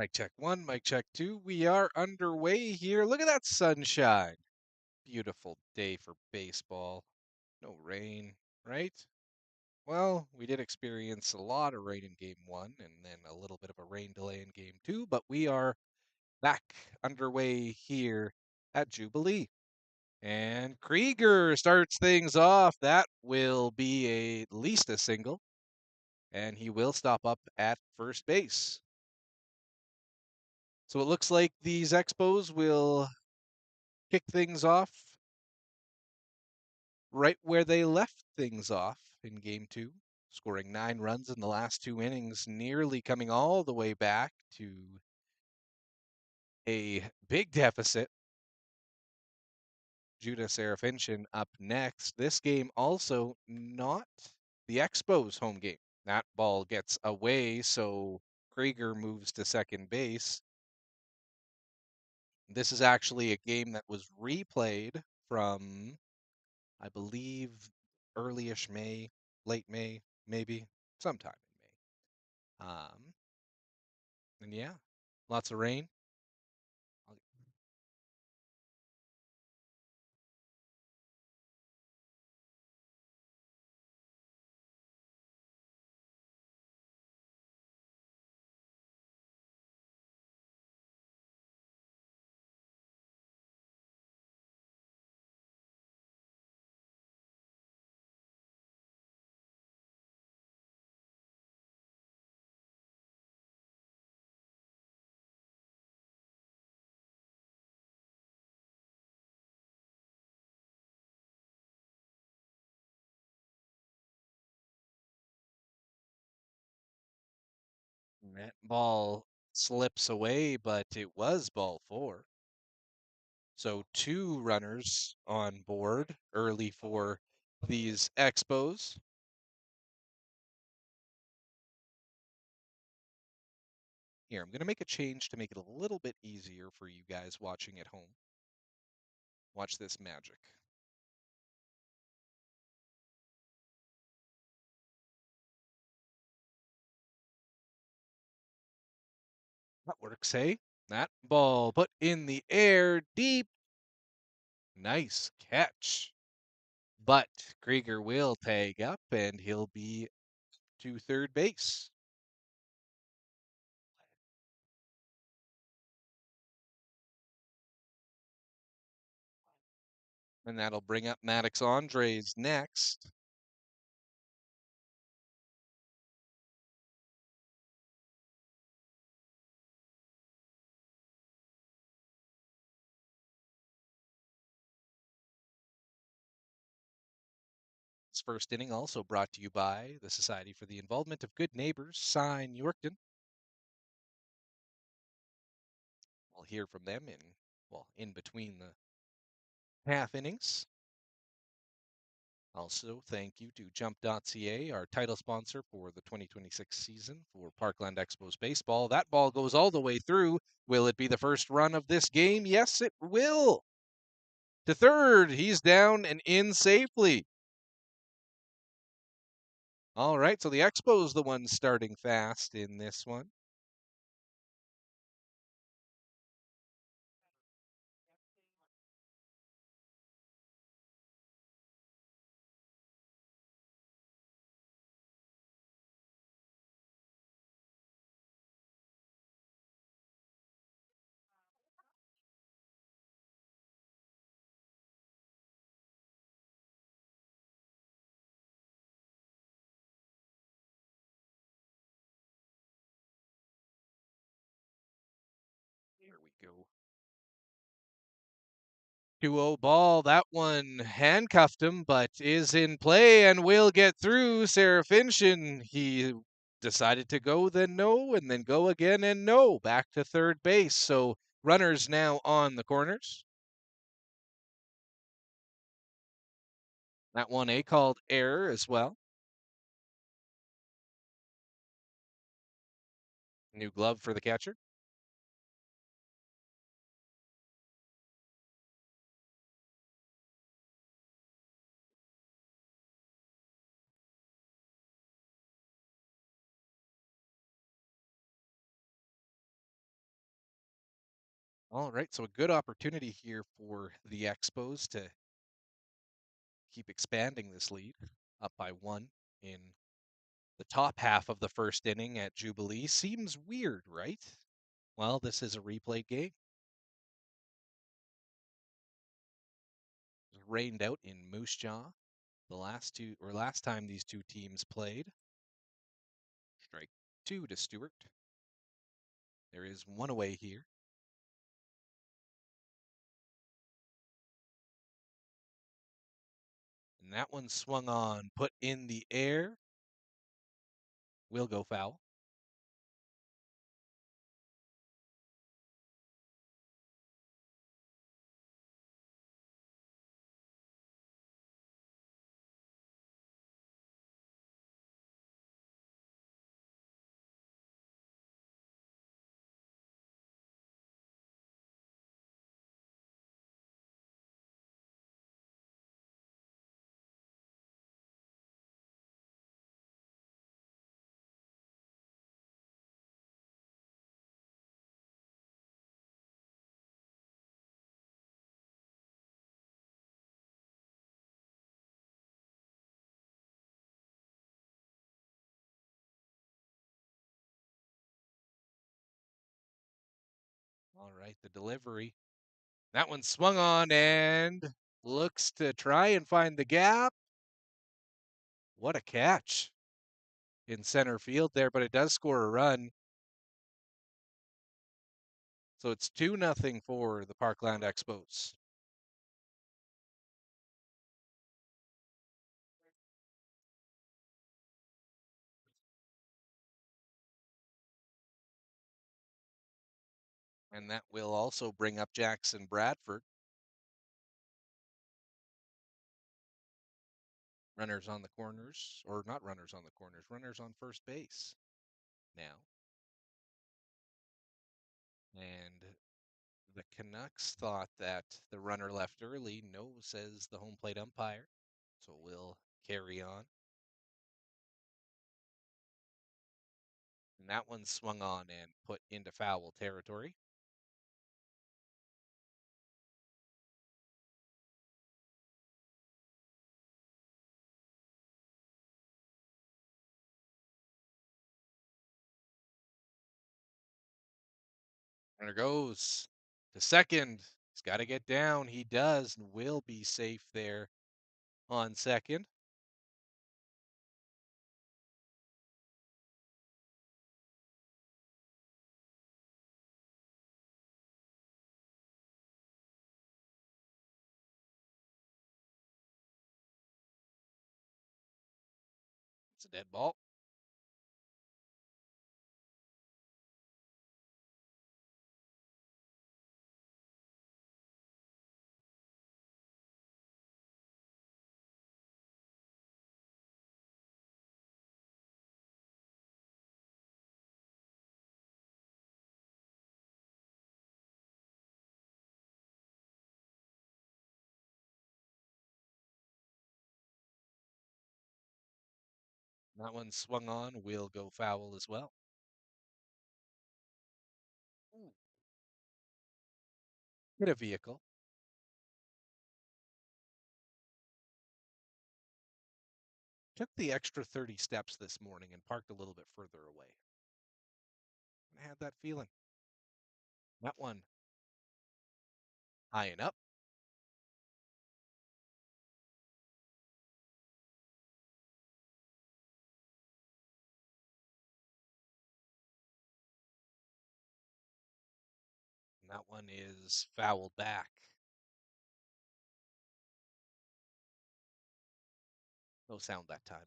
Mic check 1, mic check 2. We are underway here. Look at that sunshine. Beautiful day for baseball. No rain, right? Well, we did experience a lot of rain in game 1 and then a little bit of a rain delay in game 2, but we are back underway here at Jubilee. And Krieger starts things off. That will be at least a single, and he will stop up at first base. So it looks like these Expos will kick things off right where they left things off in game 2, scoring 9 runs in the last 2 innings, nearly coming all the way back to a big deficit. Judah Serafinchin up next. This game also not the Expos' home game. That ball gets away, so Krieger moves to second base. This is actually a game that was replayed from, I believe, early-ish May, late May, maybe, sometime in May. And yeah, lots of rain. That ball slips away, but it was ball 4. So 2 runners on board early for these Expos. Here, I'm going to make a change to make it a little bit easier for you guys watching at home. Watch this magic. That works, hey? That ball put in the air deep. Nice catch. But Krieger will tag up and he'll be to third base. And that'll bring up Maddox Andres next. This first inning also brought to you by the Society for the Involvement of Good Neighbors, sign Yorkton. We'll hear from them in between the half innings. Also, thank you to jump.ca, our title sponsor for the 2026 season for Parkland Expos baseball. That ball goes all the way through. Will it be the first run of this game? Yes, it will. To third, he's down and in safely. All right, so the Expos the ones starting fast in this one. Here we go. 2-0 ball. That one handcuffed him, but is in play and will get through. Serafinchin, he decided to go, then no, and then go again and no. Back to third base. So runners now on the corners. That one a called error as well. New glove for the catcher. All right, so a good opportunity here for the Expos to keep expanding this lead, up by 1 in the top half of the first inning at Jubilee. Seems weird, right? Well, this is a replay game. It was rained out in Moose Jaw the last time these two teams played. Strike 2 to Stewart. There is one away here. And that one swung on, put in the air. Will go foul. All right, the delivery. That one swung on and looks to try and find the gap. What a catch in center field there, but it does score a run. So it's 2-0 for the Parkland Expos. And that will also bring up Jackson Bradford. Runners on the corners, or not runners on the corners, runners on first base now. And the Canucks thought that the runner left early. No, says the home plate umpire. So we'll carry on. And that one swung on and put into foul territory. Runner goes to second. He's got to get down. He does and will be safe there on second. It's a dead ball. That one swung on, will go foul as well. Ooh. Hit a vehicle. Took the extra 30 steps this morning and parked a little bit further away. I had that feeling. That one high and up. And that one is fouled back. No sound that time.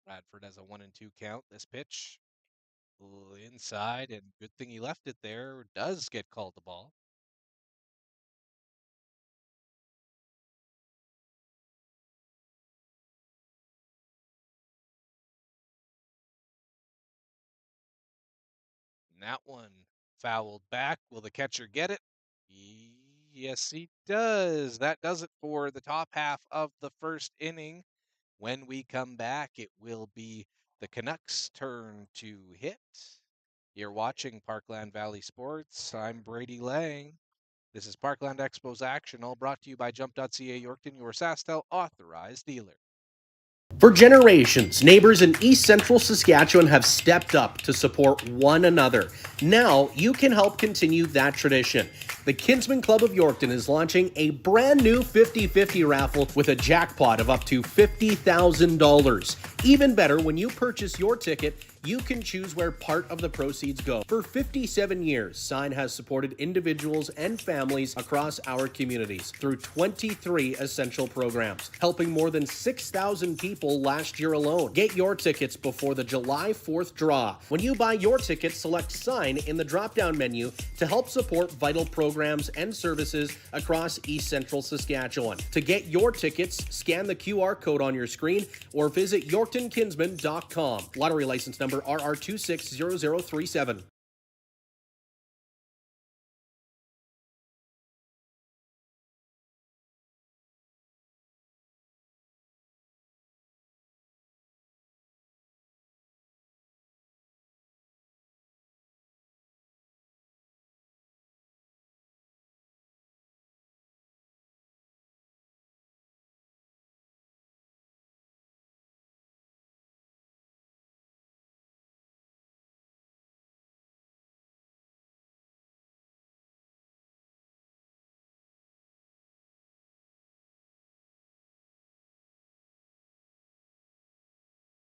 Bradford has a 1-2 count. This pitch inside, and good thing he left it there. Does get called the ball. And that one fouled back. Will the catcher get it? Yes, he does. That does it for the top half of the first inning. When we come back, it will be the Canucks' turn to hit. You're watching Parkland Valley Sports. I'm Brady Lang. This is Parkland Expos Action, all brought to you by jump.ca Yorkton, your SaskTel authorized dealer. For generations, neighbors in East Central Saskatchewan have stepped up to support one another. Now you can help continue that tradition. The Kinsman Club of Yorkton is launching a brand new 50-50 raffle with a jackpot of up to $50,000. Even better, when you purchase your ticket, you can choose where part of the proceeds go. For 57 years, Sign has supported individuals and families across our communities through 23 essential programs, helping more than 6,000 people last year alone. Get your tickets before the July 4th draw. When you buy your ticket, select Sign in the drop-down menu to help support vital programs and services across East Central Saskatchewan. To get your tickets, scan the QR code on your screen or visit yorktonkinsman.com. Lottery license number RR260037.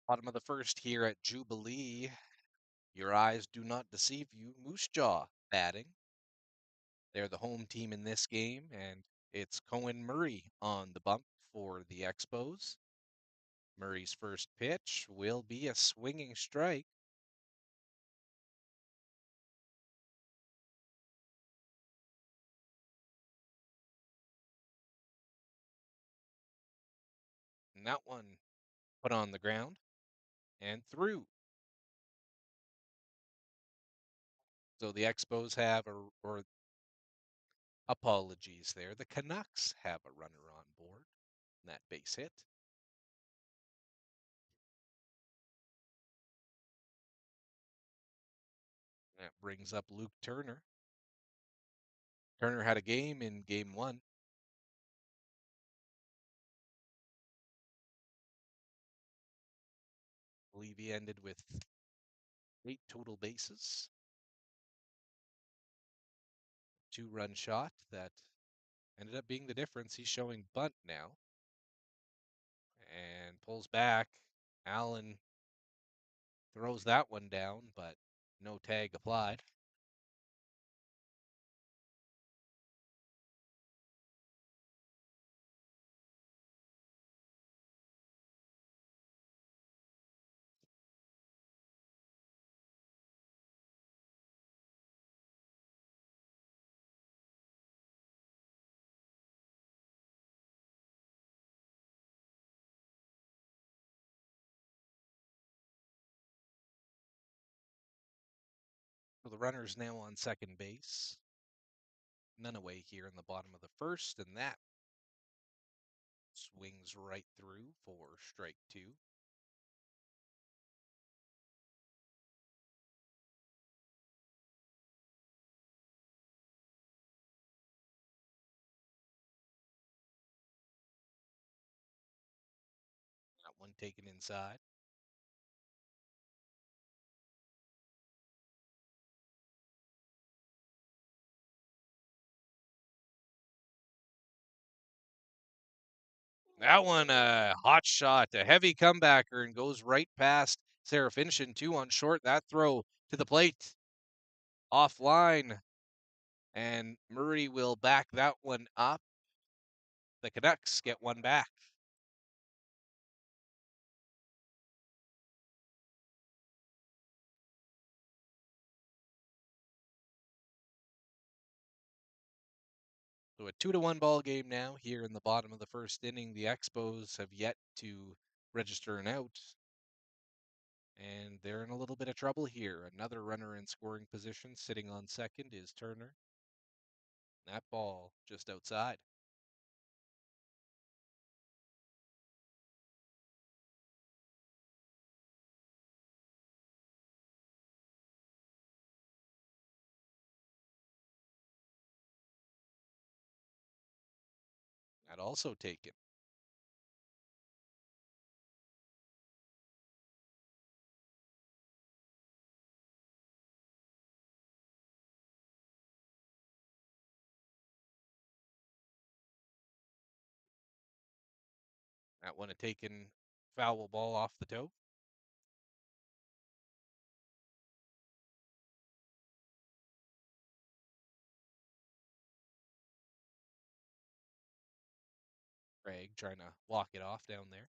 Bottom of the first here at Jubilee. Your eyes do not deceive you. Moose Jaw batting. They're the home team in this game, and it's Cohen Murray on the bump for the Expos. Murray's first pitch will be a swinging strike. And that one put on the ground and through. So the Expos have, or apologies there, the Canucks have a runner on board. That base hit. That brings up Luke Turner. Turner had a game in game one. I believe he ended with 8 total bases. 2-run shot that ended up being the difference. He's showing bunt now and pulls back. Allen throws that one down, but no tag applied. So the runner's now on second base. None away here in the bottom of the first, and that swings right through for strike 2. That one taken inside. That one, a hot shot, a heavy comebacker, and goes right past Serafinshin. 2 on short. That throw to the plate, offline, and Murray will back that one up. The Canucks get one back. So a 2-1 ball game now here in the bottom of the first inning. The Expos have yet to register an out, and they're in a little bit of trouble here. Another runner in scoring position sitting on second is Turner. That ball just outside. That also taken. That one had taken foul ball off the toe. Craig trying to walk it off down there.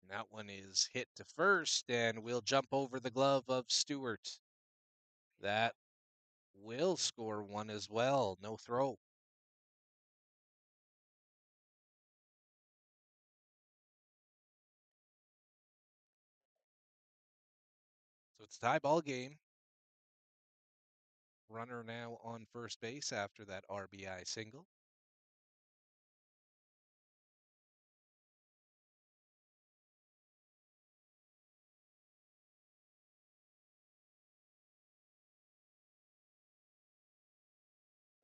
And that one is hit to first, and we'll jump over the glove of Stewart. That will score one as well. No throw. So it's a tie ball game. Runner now on first base after that RBI single.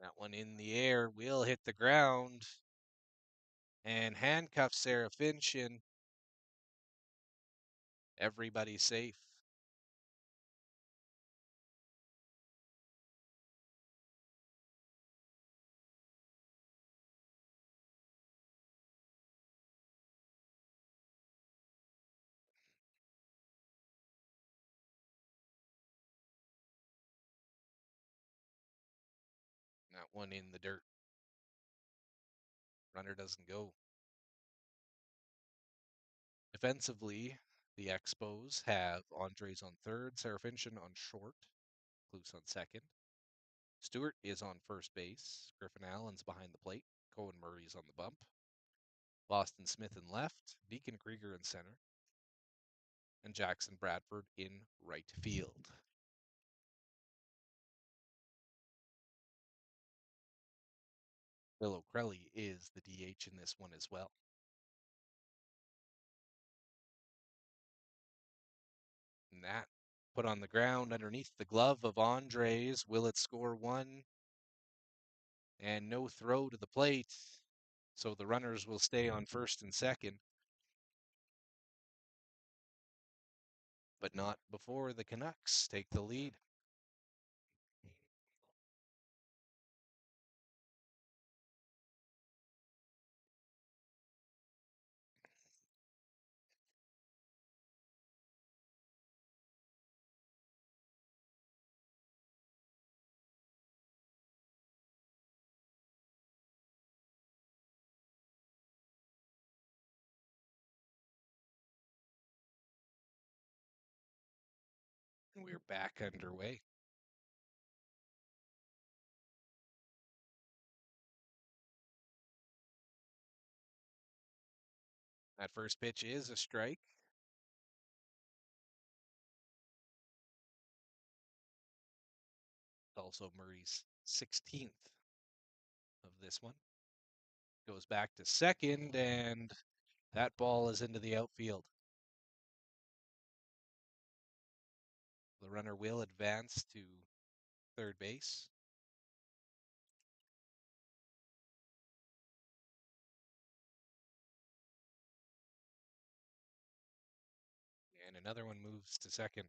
That one in the air will hit the ground and handcuff Sarah Finch, and everybody's safe. That one in the dirt. Runner doesn't go. Defensively, the Expos have Andres on third, Sarah Finchen on short, Cluse on second. Stewart is on first base. Griffin Allen's behind the plate. Cohen Murray's on the bump. Boston Smith in left. Deacon Krieger in center. And Jackson Bradford in right field. Bill O'Crelly is the DH in this one as well. And that put on the ground underneath the glove of Andres. Will it score one? And no throw to the plate. So the runners will stay on first and second. But not before the Canucks take the lead. We're back underway. That first pitch is a strike. Also Murray's 16th of this one. Goes back to second, and that ball is into the outfield. The runner will advance to third base. And another one moves to second.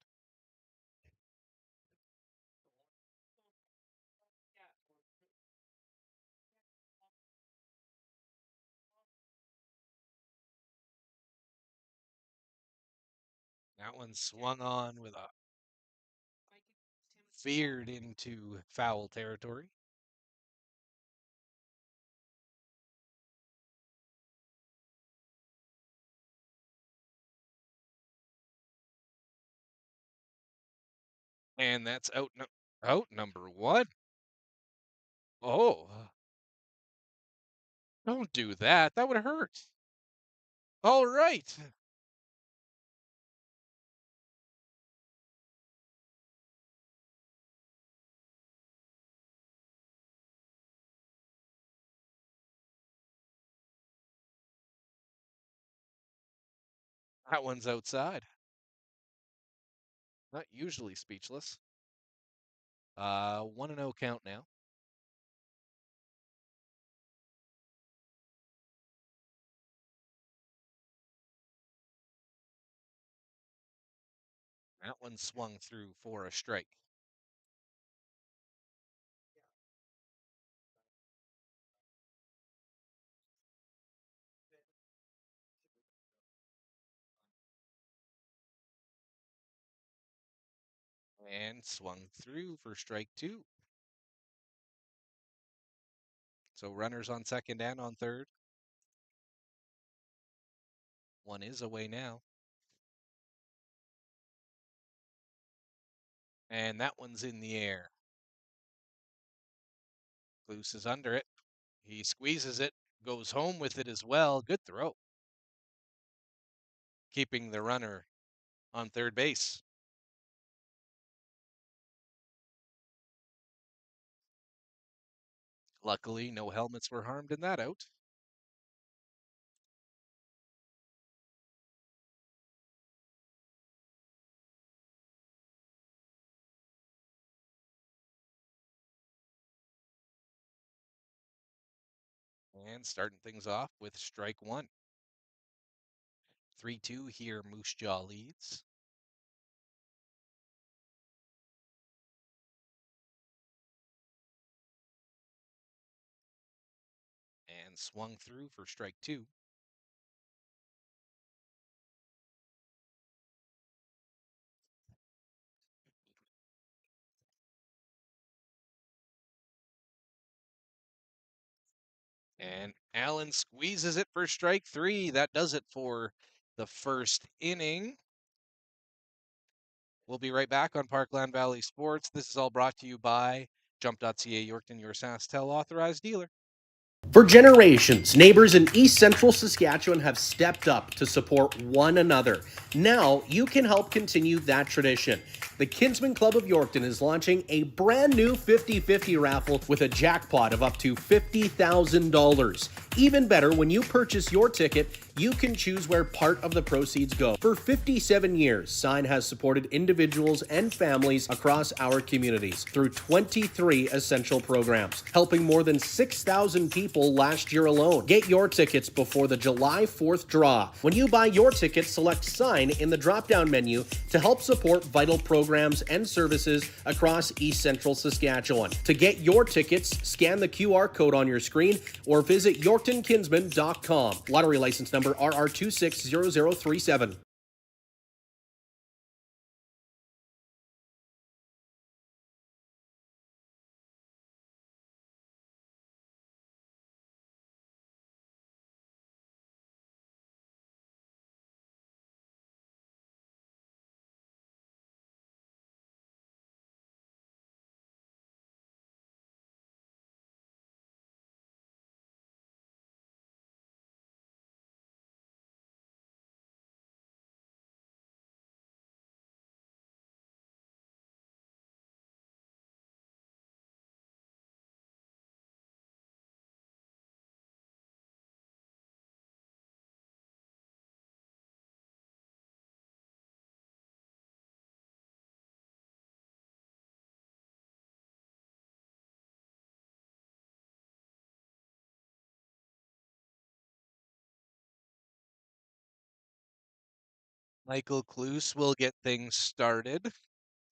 That one swung on with a veered into foul territory. And that's out number one. Oh, don't do that. That would hurt. All right. That one's outside. Not usually speechless. 1-0 count now. That one swung through for a strike. And swung through for strike two. So runners on second and on third. One is away now. And that one's in the air. Kloos is under it. He squeezes it, goes home with it as well. Good throw. Keeping the runner on third base. Luckily, no helmets were harmed in that out. And starting things off with strike one. 3-2 here, Moose Jaw leads. And swung through for strike two. And Allen squeezes it for strike three. That does it for the first inning. We'll be right back on Parkland Valley Sports. This is all brought to you by jump.ca, Yorkton, your SaskTel authorized dealer. For generations, neighbors in East Central Saskatchewan have stepped up to support one another. Now you can help continue that tradition. The Kinsmen Club of Yorkton is launching a brand new 50-50 raffle with a jackpot of up to $50,000. Even better, when you purchase your ticket, you can choose where part of the proceeds go. For 57 years, Sign has supported individuals and families across our communities through 23 essential programs, helping more than 6,000 people last year alone. Get your tickets before the July 4th draw. When you buy your ticket, select Sign in the drop-down menu to help support vital programs and services across East Central Saskatchewan. To get your tickets, scan the QR code on your screen or visit yorktonkinsman.com. Lottery license number RR260037. Michael Kloos will get things started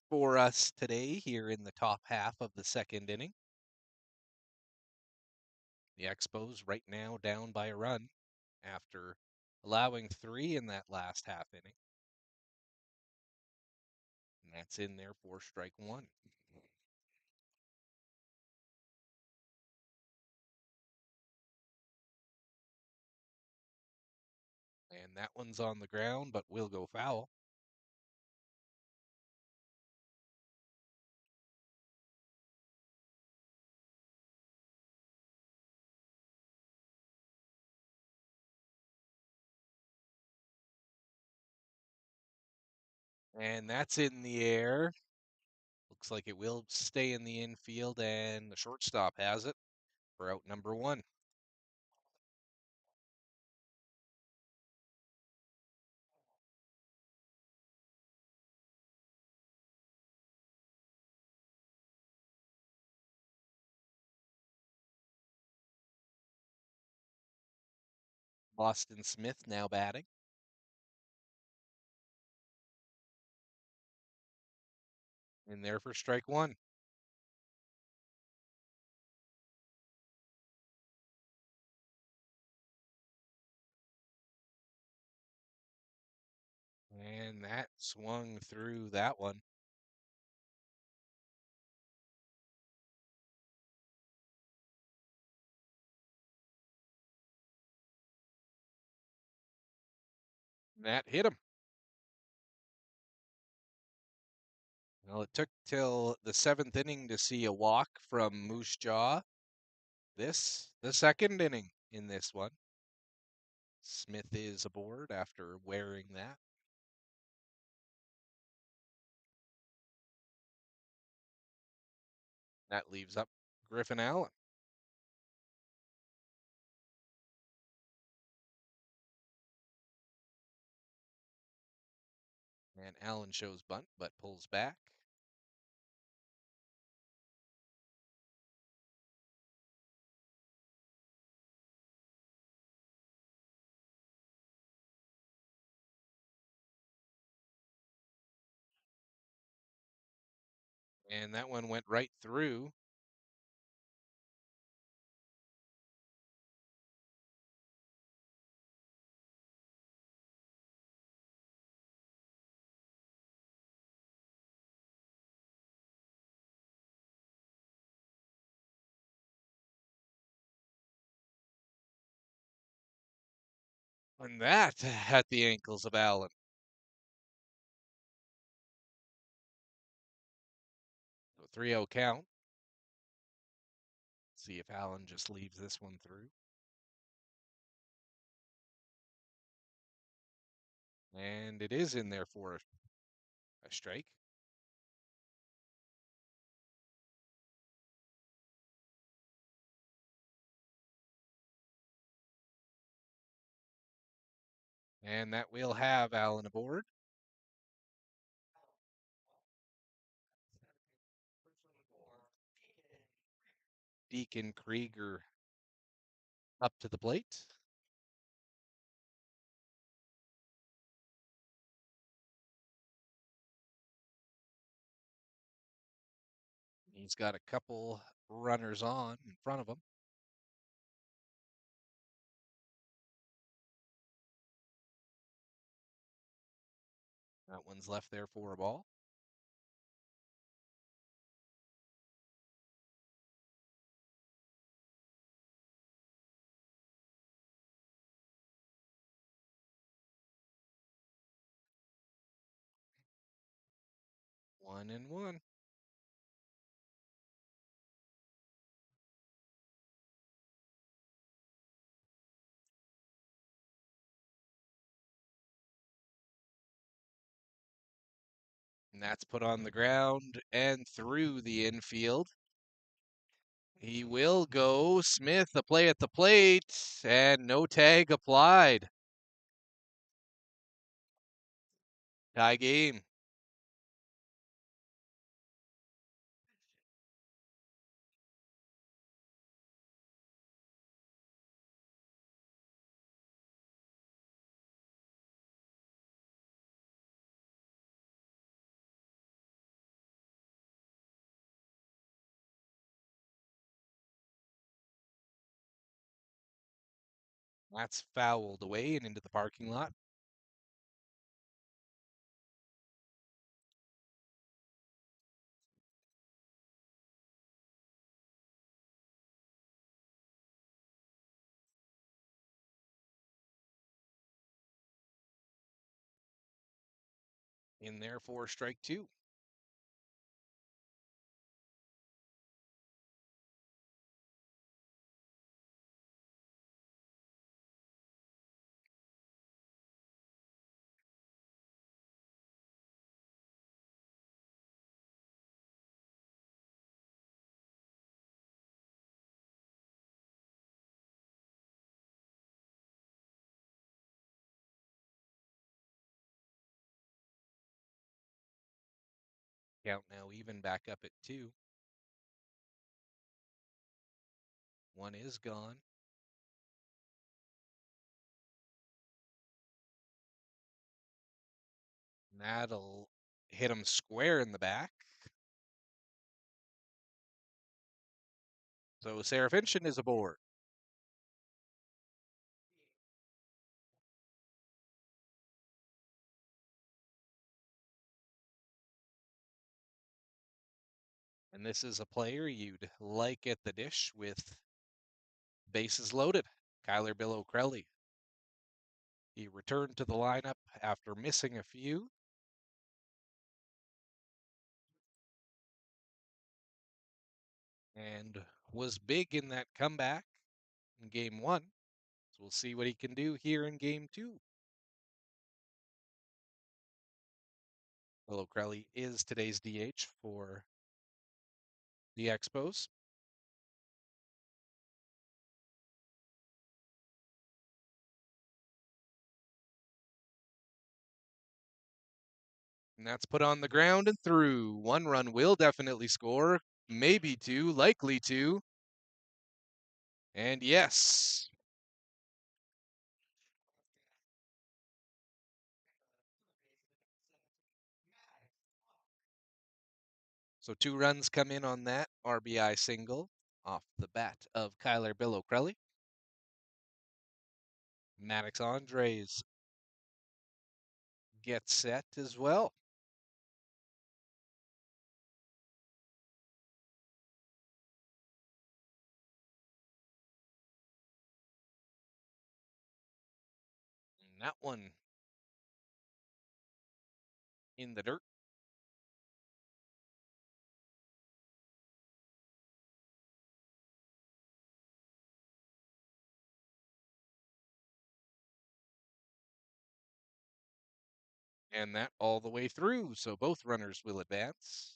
for us today here in the top half of the second inning. The Expos right now down by a run after allowing three in that last half inning. And that's in there for strike one. And that one's on the ground, but will go foul. And that's in the air. Looks like it will stay in the infield, and the shortstop has it for out number 1. Boston Smith now batting. In there for strike 1. And that swung through that one. That hit him. Well, it took till the 7th inning to see a walk from Moose Jaw. The 2nd inning in this one. Smith is aboard after wearing that. That leaves up Griffin Allen. And Allen shows bunt, but pulls back. And that one went right through. And that at the ankles of Allen. So 3-0 count. See if Allen just leaves this one through. And it is in there for a strike. And that will have Allen aboard. Deacon Krieger up to the plate. He's got a couple runners on in front of him. That one's left there for a ball. One and one. And that's put on the ground and through the infield. He will go. Smith, a play at the plate, and no tag applied. Tie game. That's fouled away and into the parking lot. In there for strike 2. Count now even back up at 2. One is gone. That'll hit him square in the back. So Serafinchen is aboard. And this is a player you'd like at the dish with bases loaded. Kyler Bill O'Crelly. He returned to the lineup after missing a few. And was big in that comeback in game 1. So we'll see what he can do here in game 2. Bill O'Crelly is today's DH for the Expos. And that's put on the ground and through. 1 run will definitely score. Maybe 2, likely 2. And yes. So 2 runs come in on that RBI single off the bat of Kyler Bill O'Crelly. Maddox Andres gets set as well. And that one in the dirt. And that all the way through. So both runners will advance.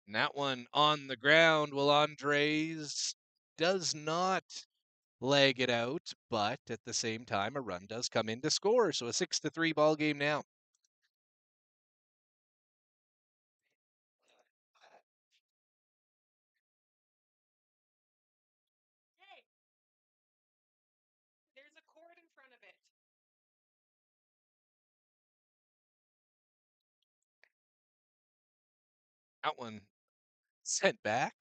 And that one on the ground. Well, Andres does not leg it out, but at the same time, a run does come in to score. So a 6-3 ball game now. There's a cord in front of it. That one sent back.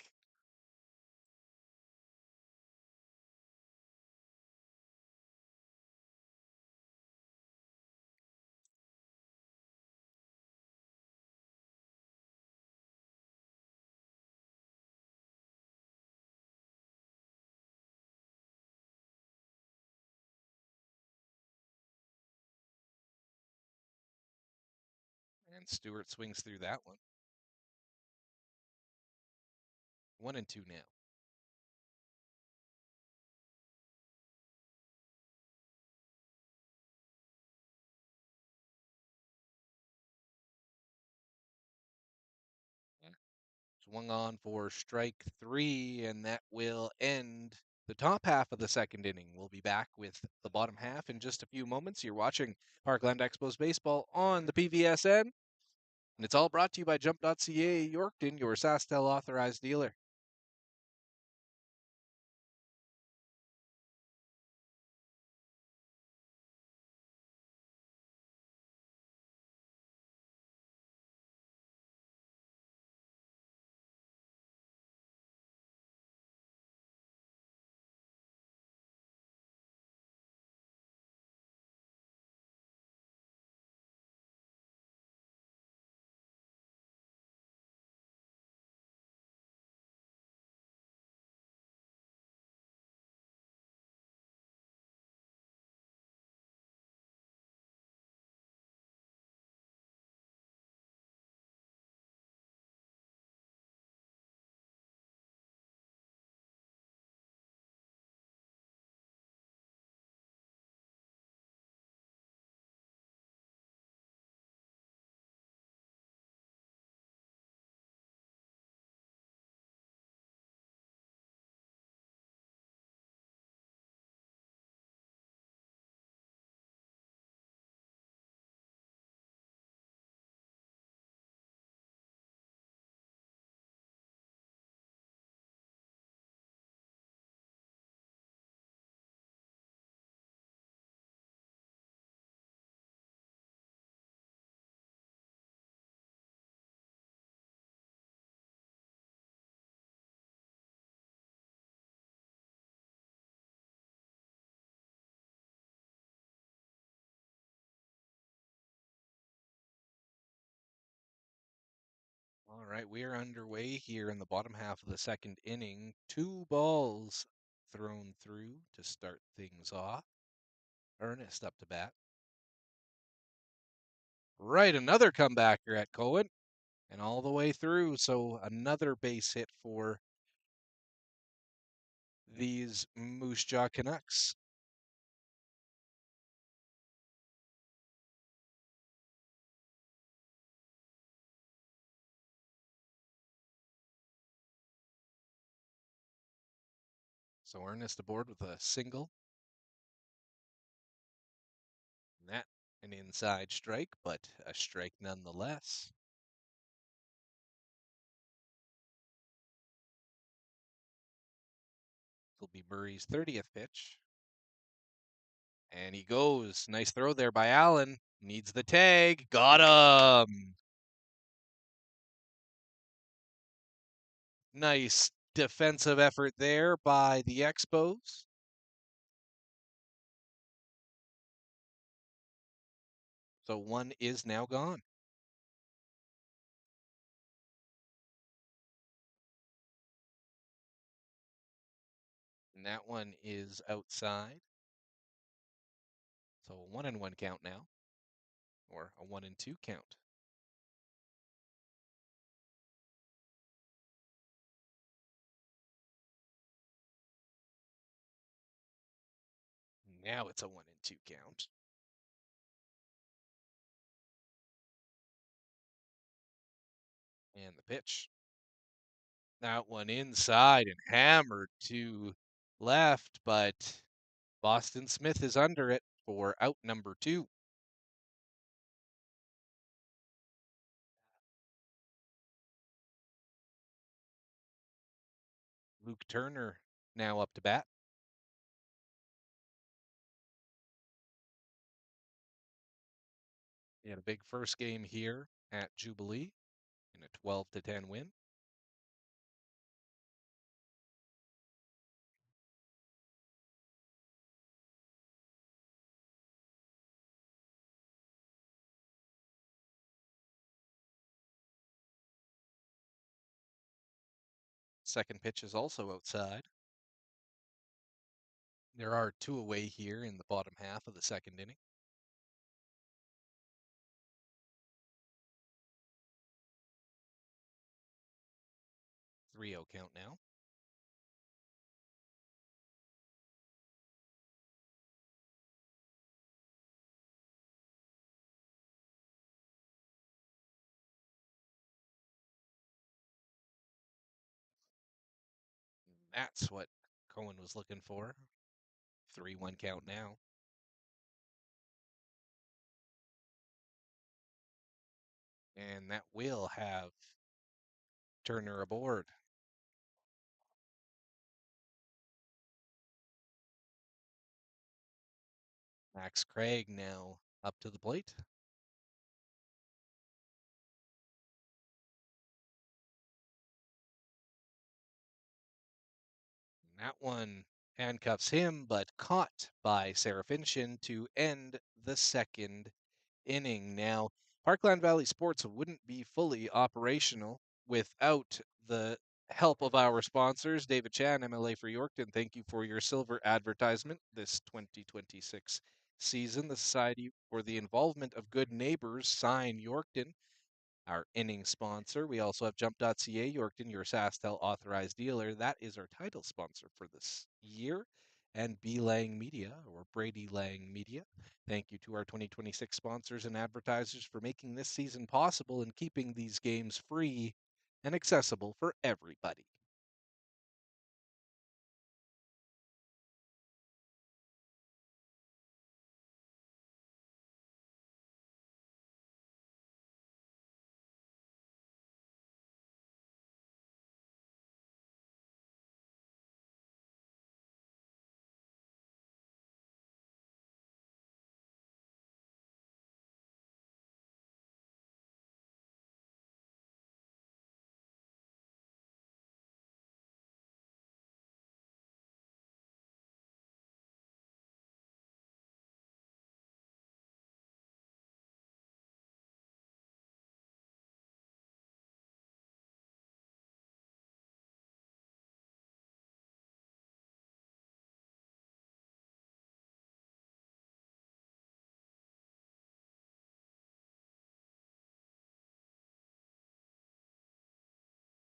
And Stewart swings through that one. 1-2 now. Swung on for strike 3, and that will end the top half of the second inning. We'll be back with the bottom half in just a few moments. You're watching Parkland Expos baseball on the PVSN, and it's all brought to you by jump.ca, Yorkton, your SaskTel authorized dealer. right, we are underway here in the bottom half of the second inning. 2 balls thrown through to start things off. Ernest up to bat. Right, another comebacker at Cohen, and all the way through. So another base hit for these Moose Jaw Canucks. So Ernest aboard with a single. And that an inside strike, but a strike nonetheless. It'll be Murray's 30th pitch. And he goes. Nice throw there by Allen. Needs the tag. Got him. Nice defensive effort there by the Expos. So one is now gone. And that one is outside. So a 1-1 count now, or a 1-2 count. Now it's a 1-2 count. And the pitch. That one inside and hammered to left, but Boston Smith is under it for out number 2. Luke Turner now up to bat. He had a big first game here at Jubilee in a 12-10 win. Second pitch is also outside. There are 2 away here in the bottom half of the second inning. 3-0 count now. That's what Cohen was looking for. 3-1 count now. And that will have Turner aboard. Max Craig now up to the plate. And that one handcuffs him, but caught by Serafincian to end the second inning. Now, Parkland Valley Sports wouldn't be fully operational without the help of our sponsors. David Chan, MLA for Yorkton, thank you for your silver advertisement this 2026 season. The Society for the Involvement of Good Neighbors, sign Yorkton, our inning sponsor. We also have jump.ca, Yorkton, your SaskTel authorized dealer. That is our title sponsor for this year. And B. Lang Media, or Brady Lang Media. Thank you to our 2026 sponsors and advertisers for making this season possible and keeping these games free and accessible for everybody.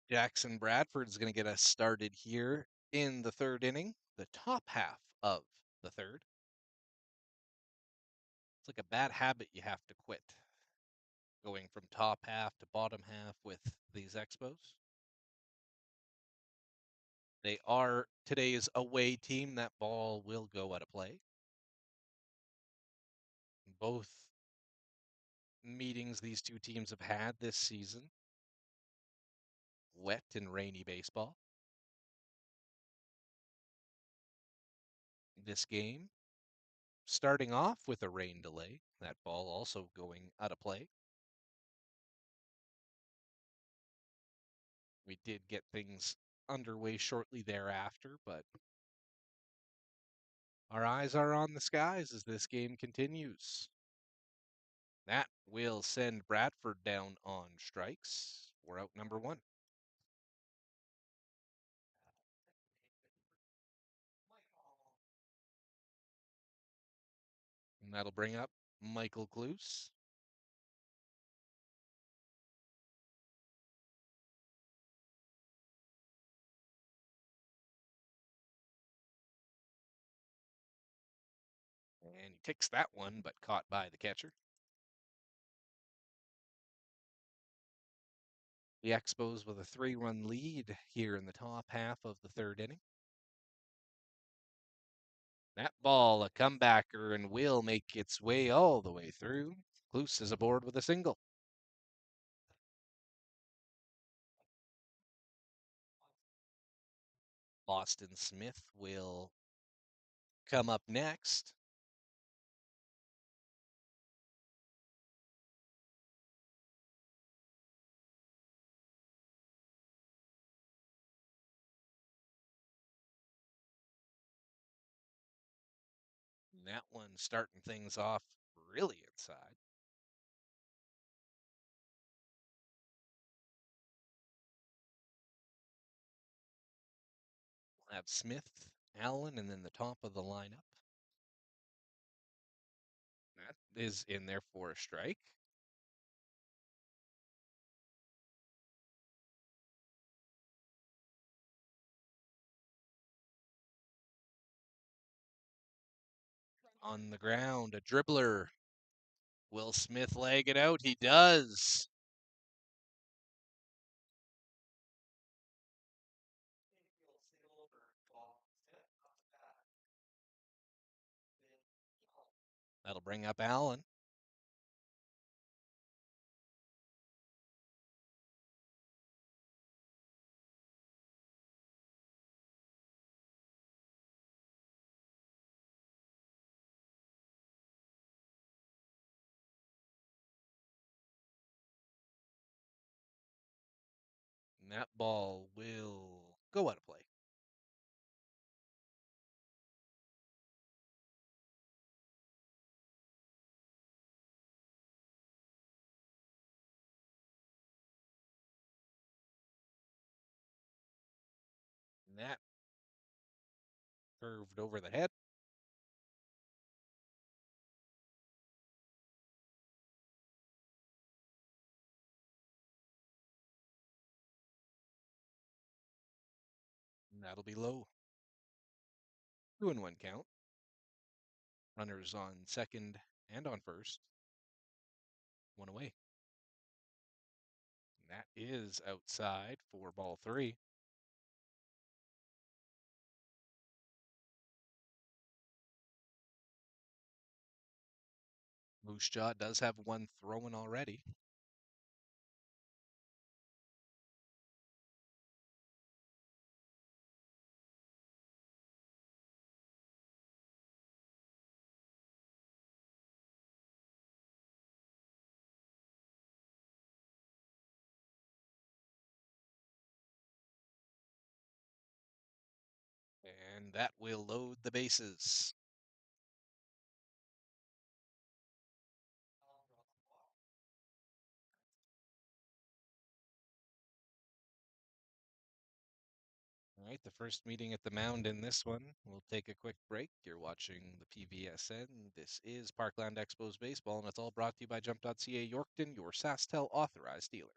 Jackson Bradford's going to get us started here in the third inning, the top half of the third. It's like a bad habit you have to quit, going from top half to bottom half with these Expos. They are today's away team. That ball will go out of play. Both meetings these two teams have had this season, wet and rainy baseball. This game starting off with a rain delay. That ball also going out of play. We did get things underway shortly thereafter, but our eyes are on the skies as this game continues. That will send Bradford down on strikes. We're out number one. And that'll bring up Michael Kloos. And he takes that one, but caught by the catcher. The Expos with a 3-run lead here in the top half of the third inning. That ball, a comebacker, and will make its way all the way through. Kloos is aboard with a single. Boston Smith will come up next. And that one starting things off really inside. We'll have Smith, Allen, and then the top of the lineup. That is in there for a strike. On the ground, a dribbler. Will Smith leg it out? He does. That'll bring up Allen. And that ball will go out of play. And that curved over the head. And that'll be low. 2-1 count. Runners on second and on first. One away. And that is outside for ball three. Moose Jaw does have one thrown already. And that will load the bases. All right, the first meeting at the mound in this one. We'll take a quick break. You're watching the PVSN. This is Parkland Expos Baseball, and it's all brought to you by jump.ca Yorkton, your SaskTel authorized dealer.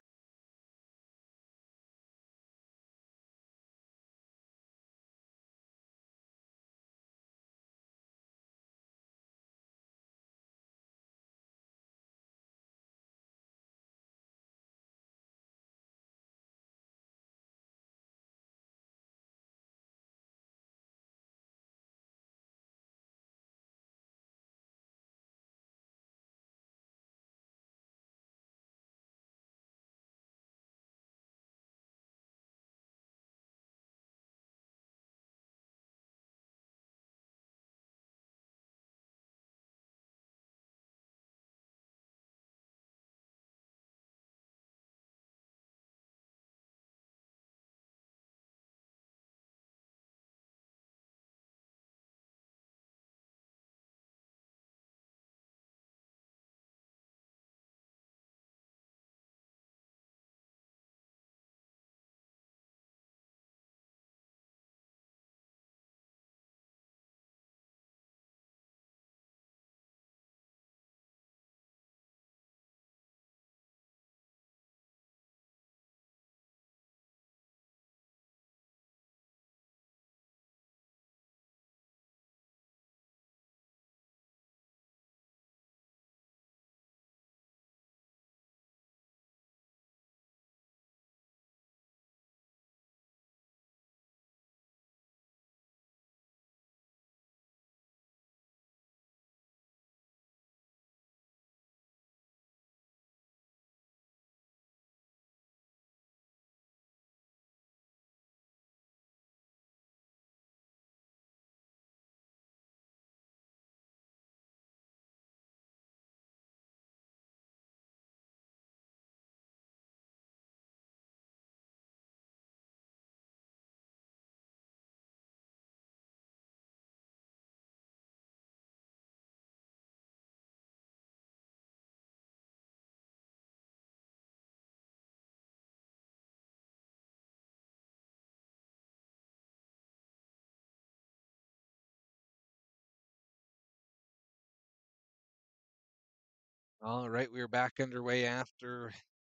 All right, we're back underway after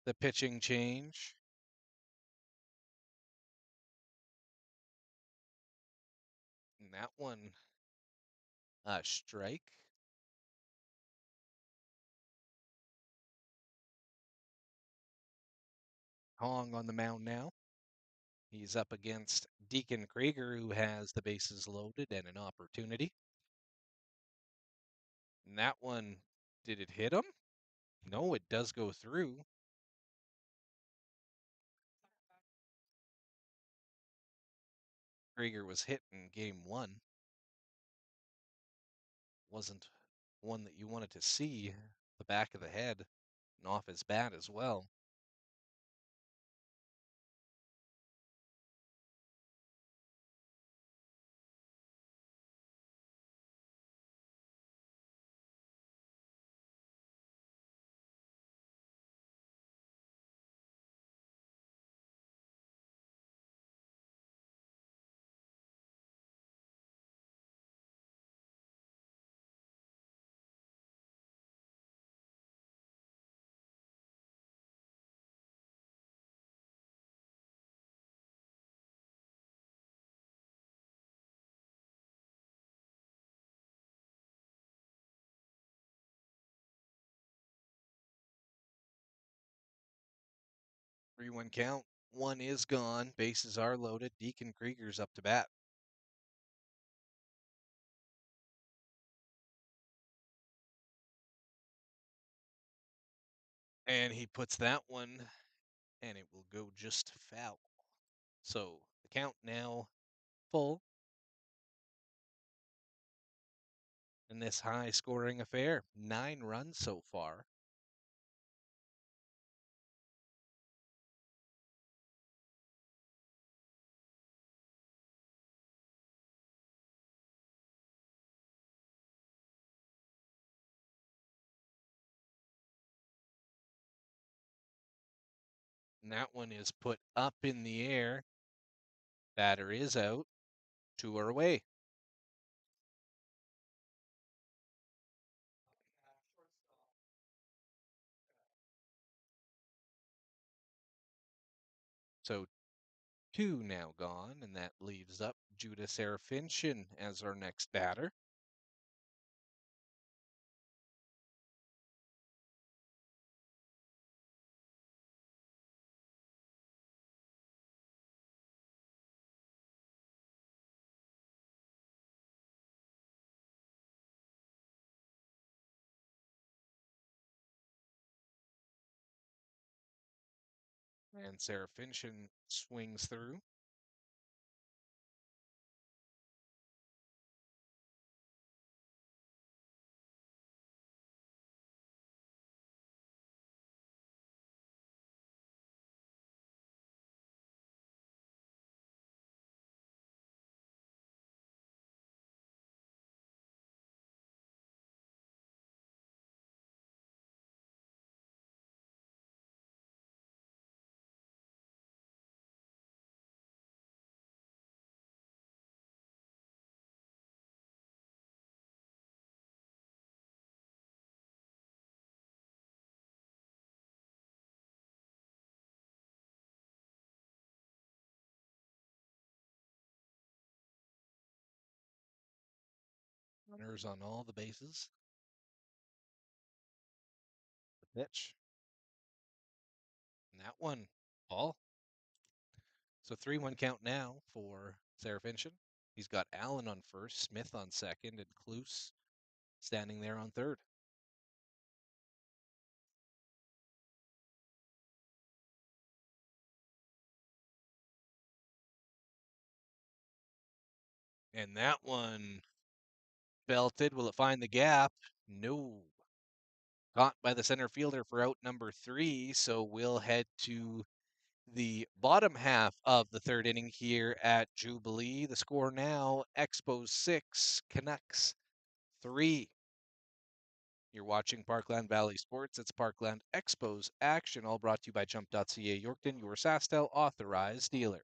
the pitching change. And that one, a strike. Hong on the mound now. He's up against Deacon Krieger, who has the bases loaded and an opportunity. And that one, did it hit him? No, it does go through. Krieger was hit in game one. Wasn't one that you wanted to see, the back of the head and off his bat as well. Three-one count. One is gone. Bases are loaded. Deacon Krieger's up to bat. And he puts that one, and it will go just foul. So the count now full in this high-scoring affair. 9 runs so far. And that one is put up in the air. Batter is out. 2 are away. So 2 now gone, and that leaves up Judah Serafincian as our next batter. And Serafincian swings through. Runners on all the bases. The pitch. And that one, ball. So 3-1 count now for Serafincian. He's got Allen on first, Smith on second, and Kloos standing there on third. And that one belted. Will it find the gap? No. Caught by the center fielder for out number 3. So we'll head to the bottom half of the third inning here at Jubilee. The score now, Expos 6, Canucks 3. You're watching Parkland Valley Sports. It's Parkland Expos action, all brought to you by jump.ca Yorkton, your SaskTel authorized dealer.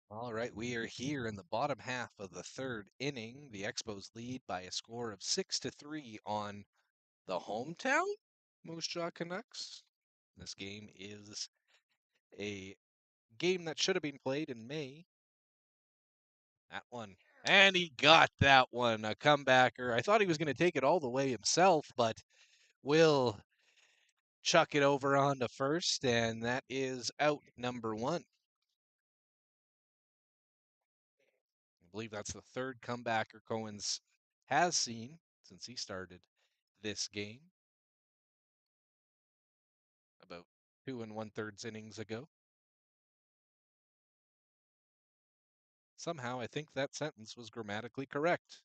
All right, we are here in the bottom half of the third inning. The Expos lead by a score of 6-3 on the hometown Moose Jaw Canucks. This game is a game that should have been played in May. That one. And he got that one, a comebacker. I thought he was going to take it all the way himself, but will chuck it over onto first, and that is out number one. I believe that's the third comebacker Cohen's has seen since he started this game about 2 1/3 innings ago. Somehow I think that sentence was grammatically correct.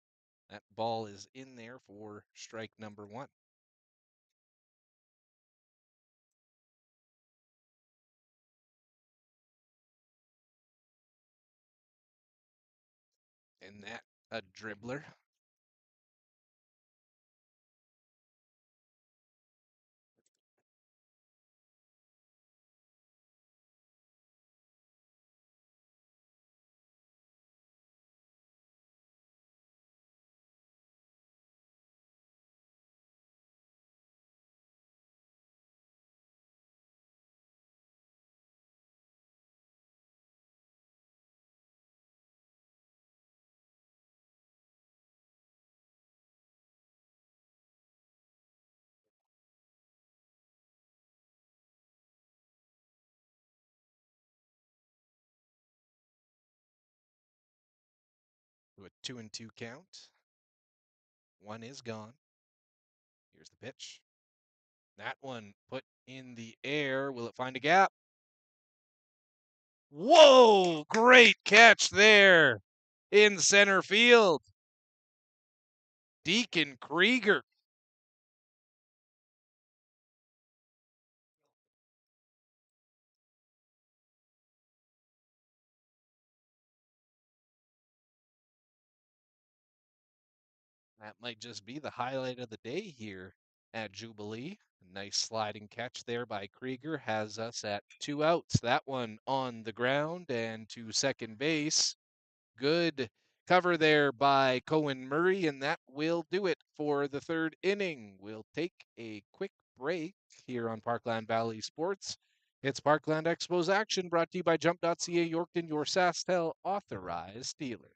That ball is in there for strike number one. And that a dribbler. To a 2-2 count. One is gone. Here's the pitch. That one put in the air. Will it find a gap? Whoa! Great catch there in center field. Deacon Krieger. That might just be the highlight of the day here at Jubilee. Nice sliding catch there by Krieger has us at 2 outs. That one on the ground and to second base. Good cover there by Cohen Murray, and that will do it for the third inning. We'll take a quick break here on Parkland Valley Sports. It's Parkland Expos action brought to you by jump.ca Yorkton, your SaskTel authorized dealer.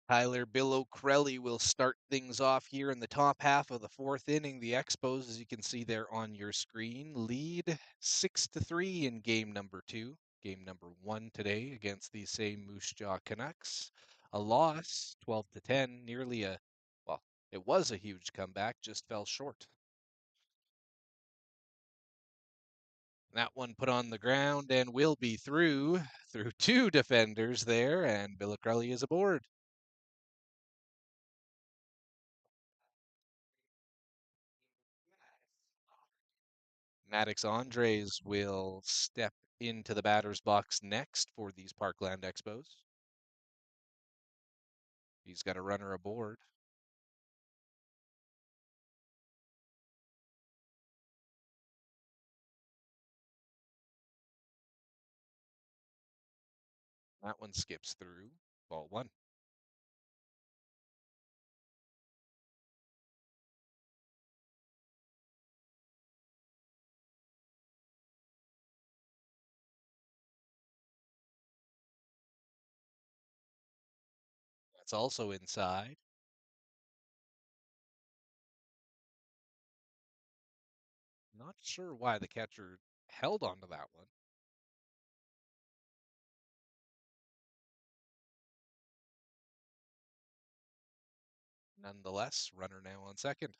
Tyler Bill O'Crelly will start things off here in the top half of the fourth inning. The Expos, as you can see there on your screen, lead 6-3 in game number two. Game number 1 today against the same Moose Jaw Canucks. A loss, 12-10, nearly well, it was a huge comeback, just fell short. That one put on the ground and will be through 2 defenders there, and Villacrelli is aboard. Maddox Andres will step into the batter's box next for these Parkland Expos. He's got a runner aboard. That one skips through. Ball 1. That's also inside. Not sure why the catcher held onto that one. Nonetheless, runner now on second.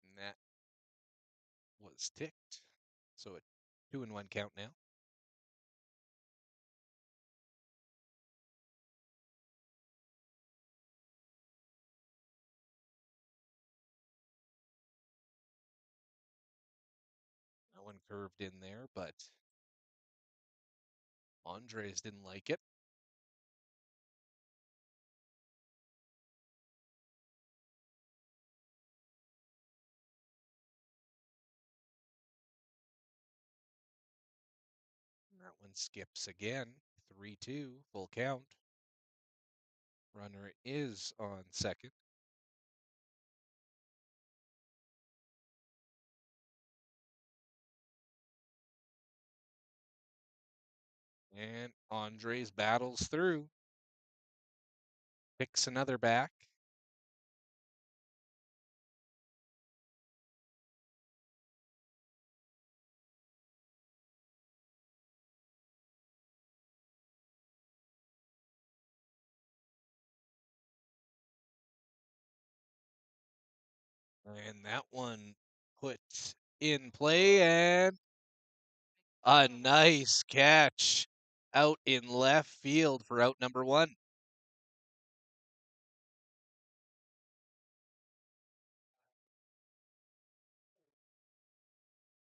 And that was ticked. So a 2-1 count now. That one curved in there, but Andres didn't like it. That one skips again. 3-2, full count. Runner is on second. And Andres battles through. Picks another back. And that one put in play, and a nice catch out in left field for out number 1.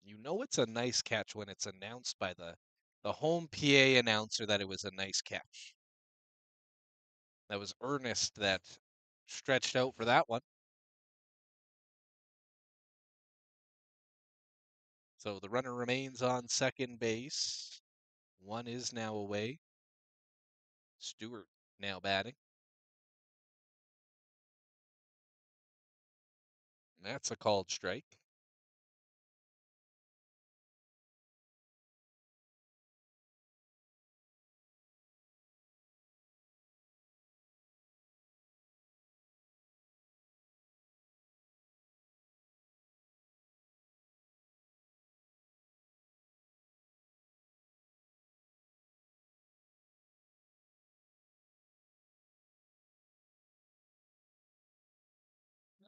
You know it's a nice catch when it's announced by the home PA announcer that it was a nice catch. That was Ernest that stretched out for that one. So the runner remains on second base. One is now away. Stewart now batting. That's a called strike.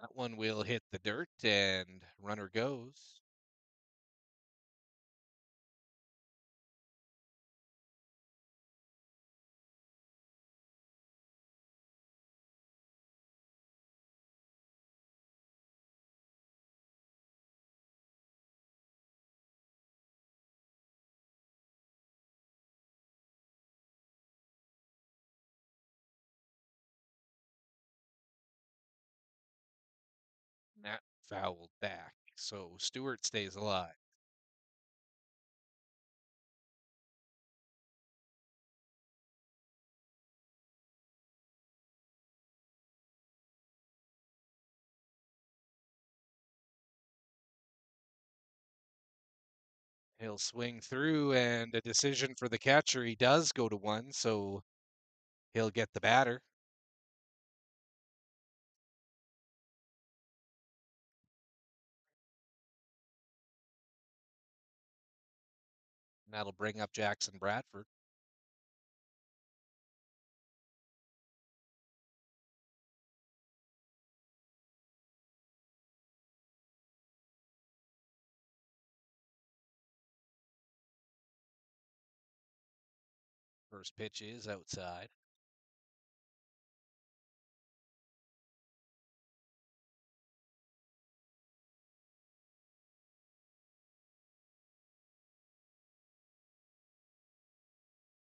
That one will hit the dirt, and runner goes. That fouled back. So Stewart stays alive. He'll swing through, and a decision for the catcher. He does go to 1, so he'll get the batter. And that'll bring up Jackson Bradford. First pitch is outside.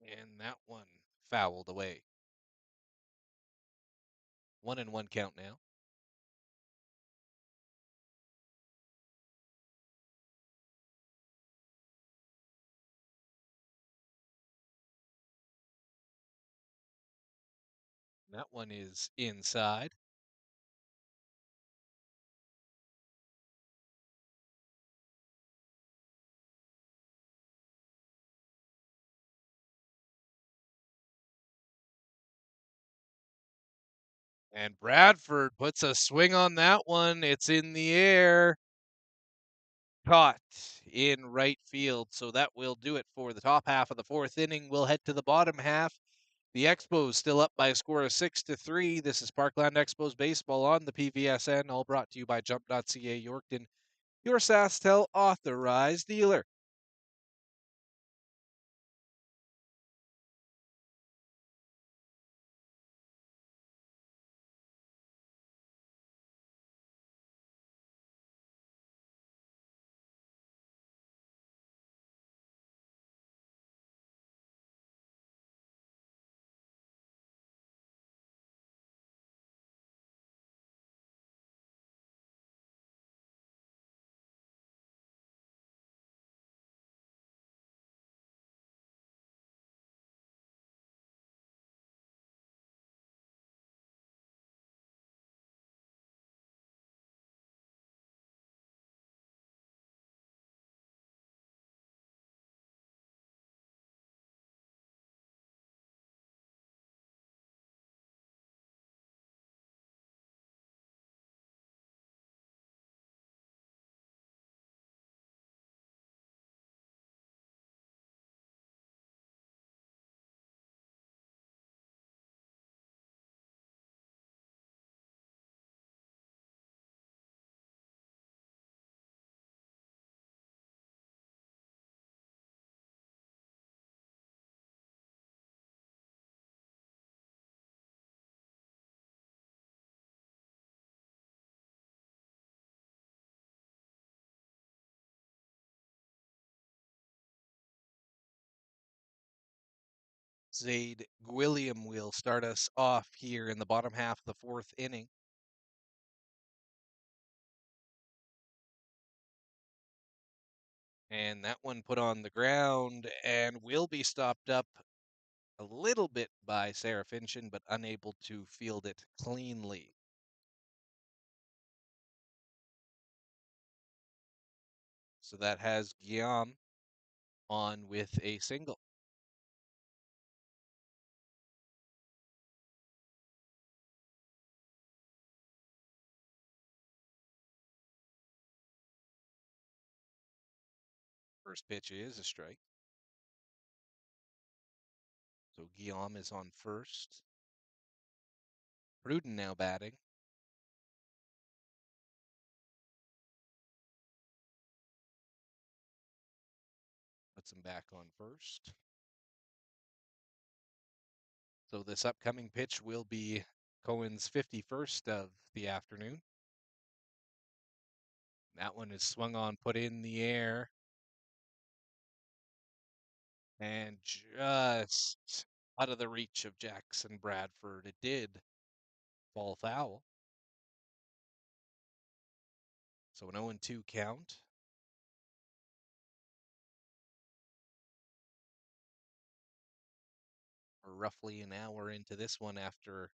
And that one fouled away. 1-1 count now. That one is inside. And Bradford puts a swing on that one. It's in the air. Caught in right field. So that will do it for the top half of the fourth inning. We'll head to the bottom half. The Expos still up by a score of 6-3. This is Parkland Expos baseball on the PVSN, all brought to you by jump.ca Yorkton, your SaskTel authorized dealer. Zade Gwilliam will start us off here in the bottom half of the fourth inning. And that one put on the ground and will be stopped up a little bit by Sarah Finchen, but unable to field it cleanly. So that has Guillaume on with a single. First pitch is a strike. So Guillaume is on first. Pruden now batting. Puts him back on first. So this upcoming pitch will be Cohen's 51st of the afternoon. That one is swung on, put in the air. And just out of the reach of Jackson Bradford. It did fall foul. So an 0-2 count. We're roughly an hour into this one after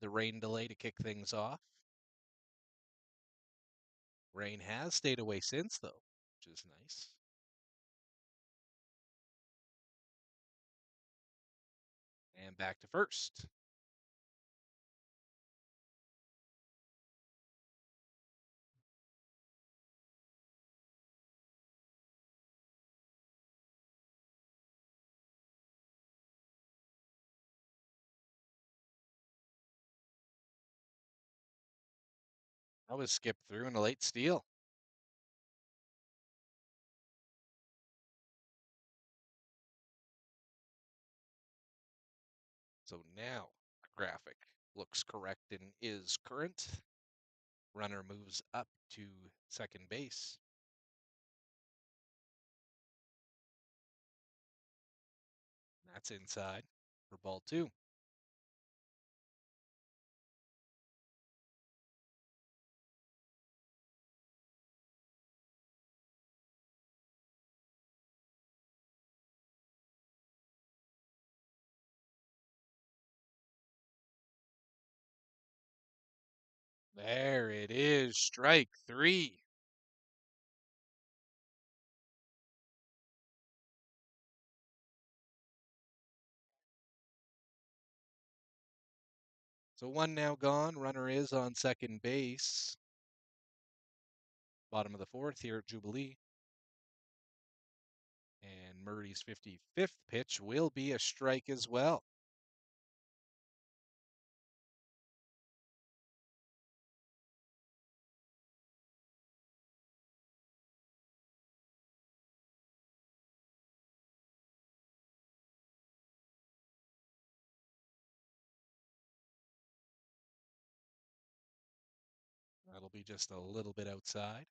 the rain delay to kick things off. Rain has stayed away since, though, which is nice. And back to first. I was skipped through in a late steal. So now the graphic looks correct and is current. Runner moves up to second base. That's inside for ball two. There it is, strike three. So one now gone. Runner is on second base. Bottom of the fourth here at Jubilee. And Murray's 55th pitch will be a strike as well. That'll be just a little bit outside.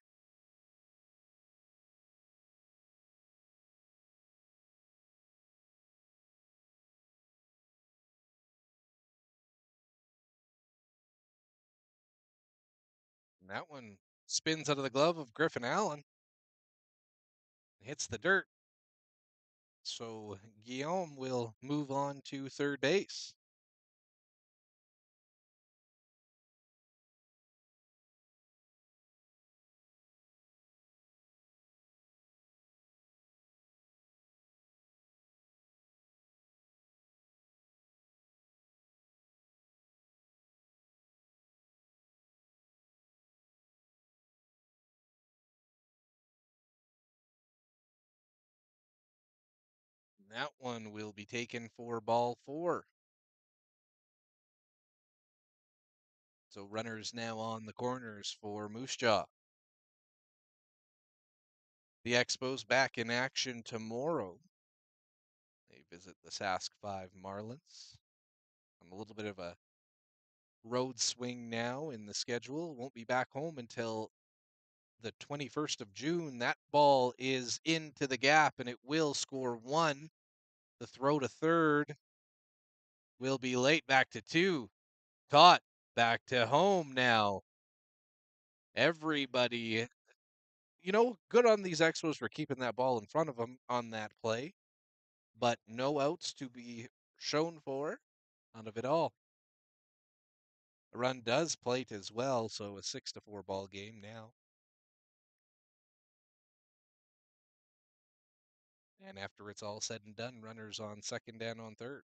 And that one spins out of the glove of Griffin Allen. Hits the dirt. So Guillaume will move on to third base. That one will be taken for ball four. So runners now on the corners for Moose Jaw. The Expos back in action tomorrow. They visit the Sask 5 Marlins. On a little bit of a road swing now in the schedule. Won't be back home until the 21st of June. That ball is into the gap and it will score one. The throw to third will be late, back to two. Caught, back to home now. Everybody, good on these Expos for keeping that ball in front of them on that play, but no outs to be shown for. None of it all. The run does plate as well, so a 6-4 ball game now. And after it's all said and done, runners on second and on third.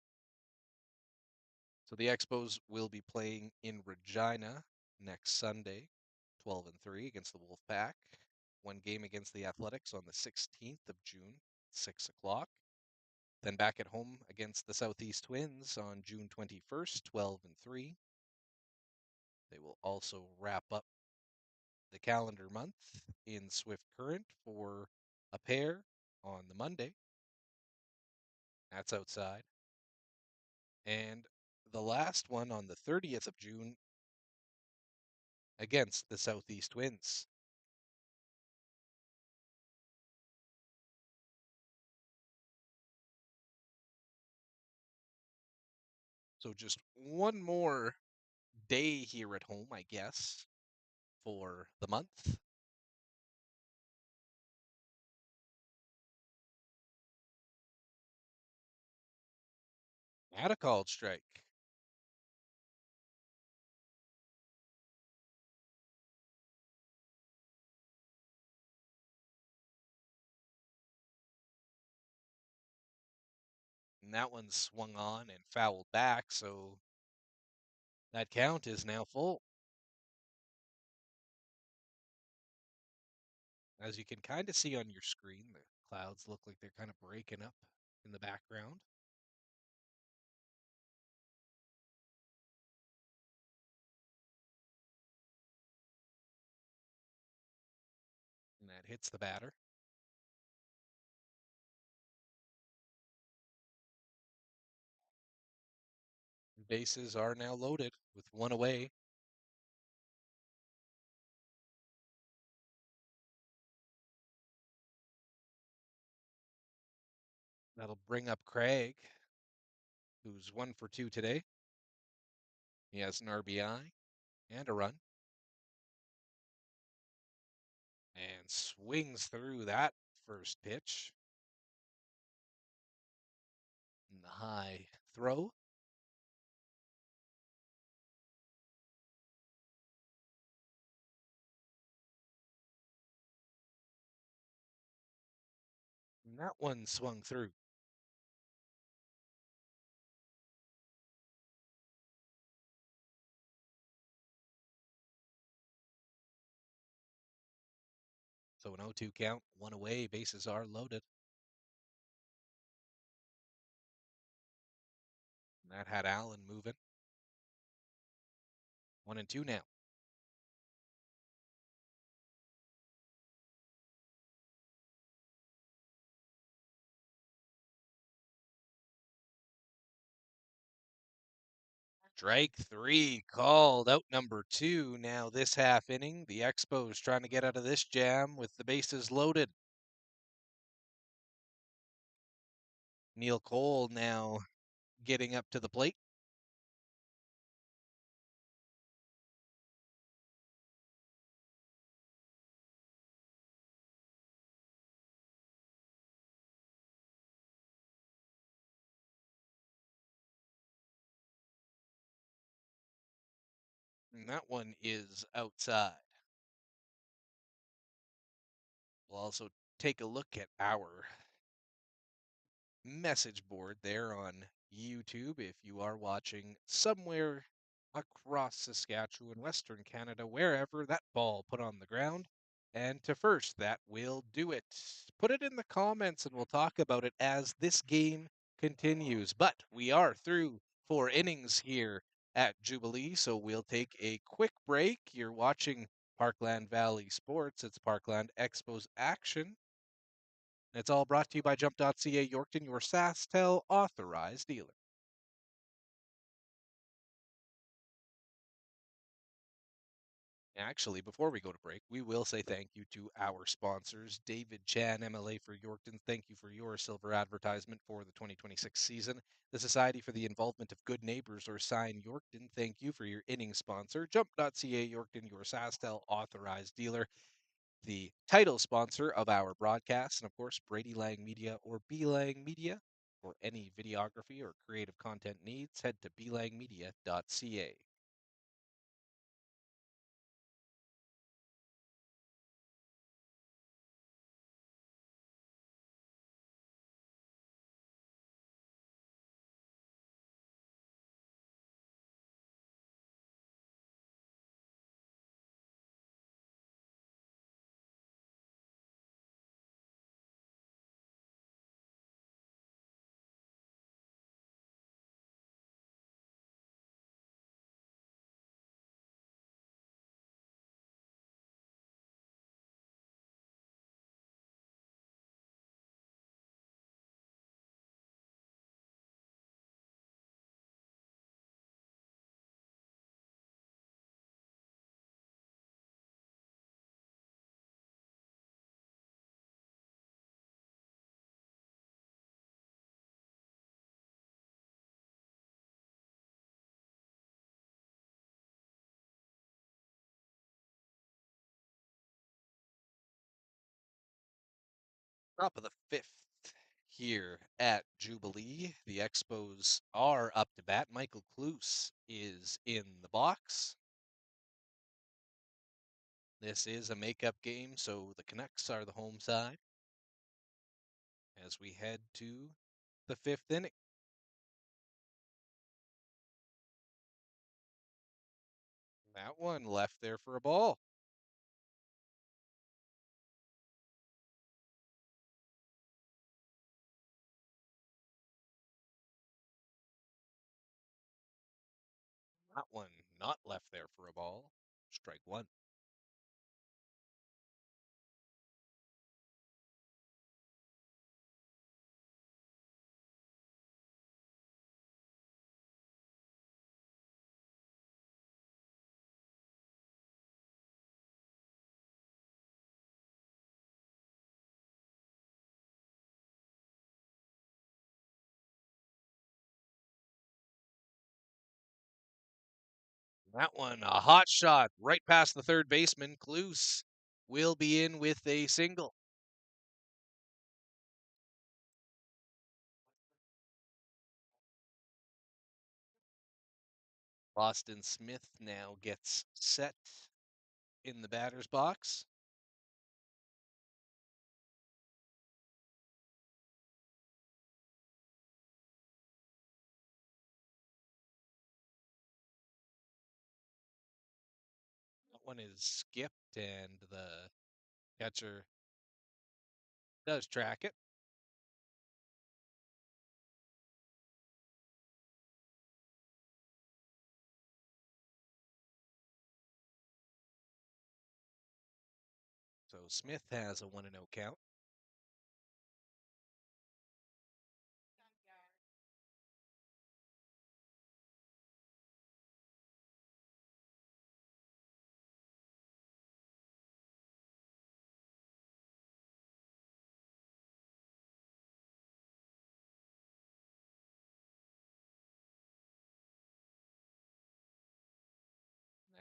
So the Expos will be playing in Regina next Sunday, 12-3 against the Wolfpack. One game against the Athletics on the 16th of June, 6 o'clock. Then back at home against the Southeast Twins on June 21st, 12-3. They will also wrap up the calendar month in Swift Current for a pair on the Monday. That's outside. And the last one on the 30th of June against the Southeast Twins. So just one more day here at home, I guess, for the month. At a called strike. And that one swung on and fouled back, so that count is now full. As you can kind of see on your screen, the clouds look like they're kind of breaking up in the background. That hits the batter. Bases are now loaded with one away. That'll bring up Craig, who's 1 for 2 today. He has an RBI and a run. And swings through that first pitch. And the high throw. And that one swung through. So an 0-2 count, one away, bases are loaded. And that had Allen moving. 1-2 now. Strike 3 called out number 2. Now this half inning, the Expos trying to get out of this jam with the bases loaded. Neil Cole now getting up to the plate. And that one is outside. We'll also take a look at our message board there on YouTube if you are watching somewhere across Saskatchewan, Western Canada, wherever that ball put on the ground. And to first, that will do it. Put it in the comments and we'll talk about it as this game continues. But we are through 4 innings here at Jubilee, so we'll take a quick break. You're watching Parkland Valley Sports. It's Parkland Expos action. It's all brought to you by jump.ca Yorkton, your SaskTel authorized dealer. Actually, before we go to break, we will say thank you to our sponsors. David Chan, MLA for Yorkton, thank you for your silver advertisement for the 2026 season. The Society for the Involvement of Good Neighbors, or SIGN Yorkton, thank you for your inning sponsor. Jump.ca Yorkton, your SaskTel authorized dealer. The title sponsor of our broadcast, and of course, Brady Lang Media or B Lang Media. For any videography or creative content needs, head to blangmedia.ca. Top of the fifth here at Jubilee. The Expos are up to bat. Michael Kloos is in the box. This is a makeup game, so the Canucks are the home side as we head to the 5th inning. That one left there for a ball. That one not left there for a ball. Strike one. That one, a hot shot right past the third baseman. Kluse will be in with a single. Boston Smith now gets set in the batter's box. That one is skipped, and the catcher does track it. So Smith has a 1-0 count.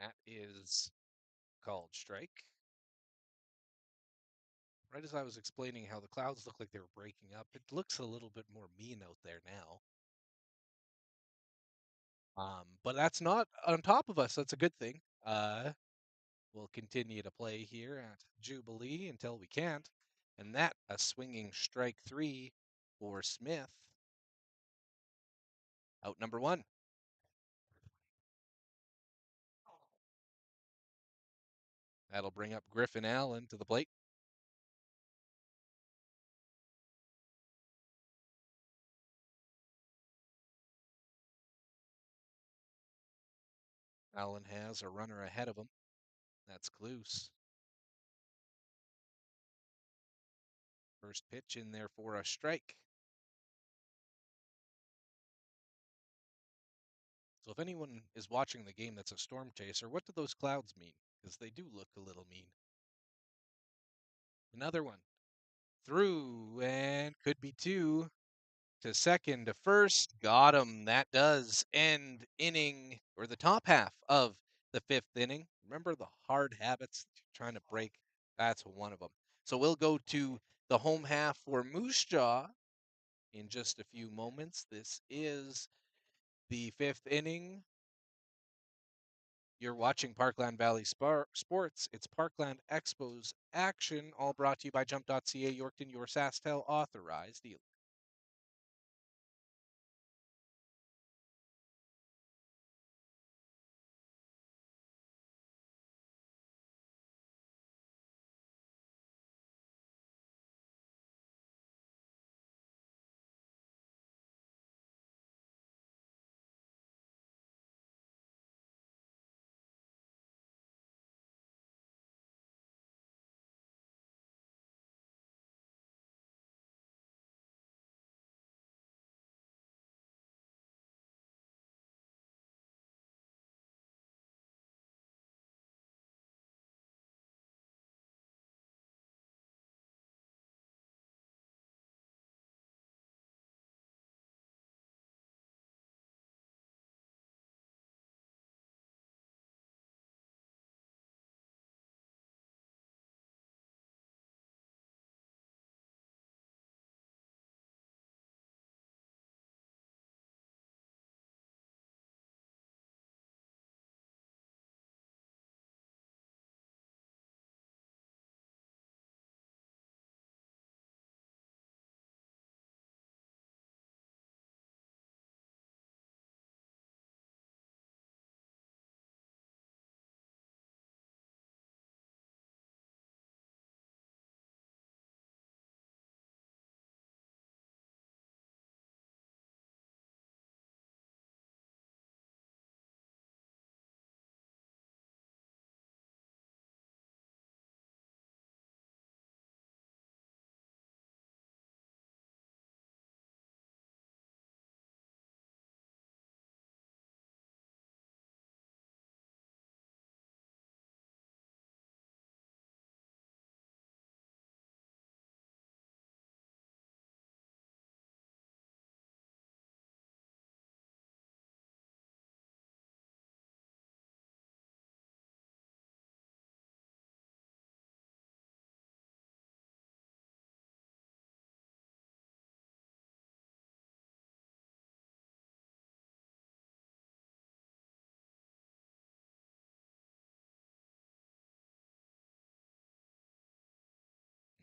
That is called strike. Right as I was explaining how the clouds look like they were breaking up, it looks a little bit more mean out there now. But that's not on top of us. That's a good thing. We'll continue to play here at Jubilee until we can't. And that, a swinging strike 3 for Smith. Out number 1. That'll bring up Griffin Allen to the plate. Allen has a runner ahead of him. That's Kluse. First pitch in there for a strike. So if anyone is watching the game that's a storm chaser, what do those clouds mean? Because they do look a little mean. Another one. Through, and could be 2. To second, to first. Got him. That does end inning, or the top half of the 5th inning. Remember the hard habits that you're trying to break? That's one of them. So we'll go to the home half for Moose Jaw in just a few moments. This is the 5th inning. You're watching Parkland Valley Sports. It's Parkland Expos action, all brought to you by jump.ca, Yorkton, your SaskTel authorized dealer.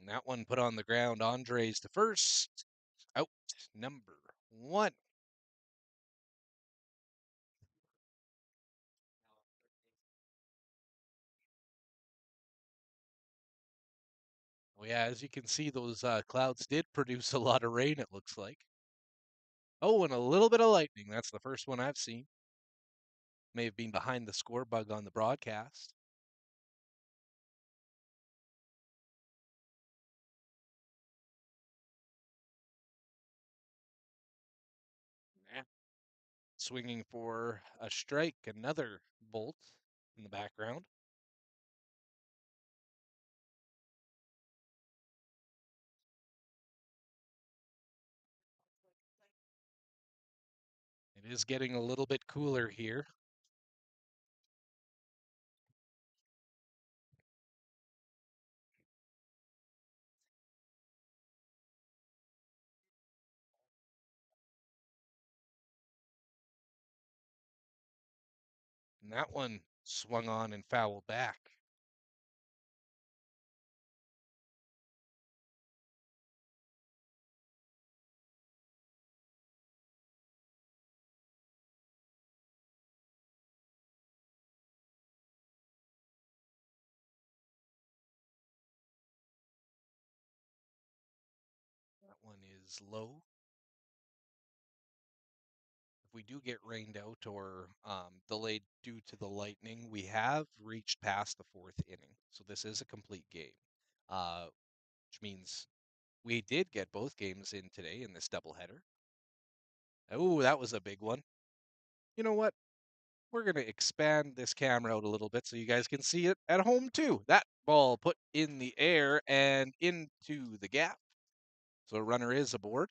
And that one put on the ground. Andres to first. Out number 1. Oh, yeah, as you can see, those clouds did produce a lot of rain, it looks like. Oh, and a little bit of lightning. That's the first one I've seen. May have been behind the score bug on the broadcast. Yeah. Swinging for a strike, another bolt in the background. It is getting a little bit cooler here. And that one swung on and fouled back. That one is low. If we do get rained out or delayed due to the lightning, we have reached past the 4th inning. So this is a complete game, which means we did get both games in today in this doubleheader. Oh, that was a big one. You know what? We're going to expand this camera out a little bit so you guys can see it at home too. That ball put in the air and into the gap. So a runner is aboard.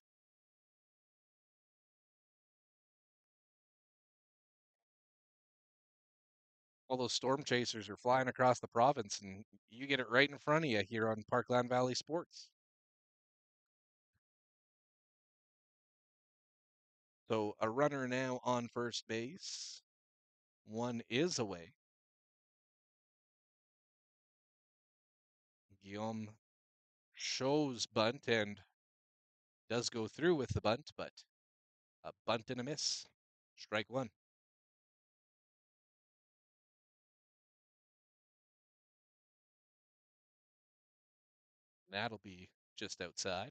All those storm chasers are flying across the province, and you get it right in front of you here on Parkland Valley Sports. So a runner now on first base. One is away. Guillaume shows bunt and does go through with the bunt, but a bunt and a miss. Strike 1. That'll be just outside.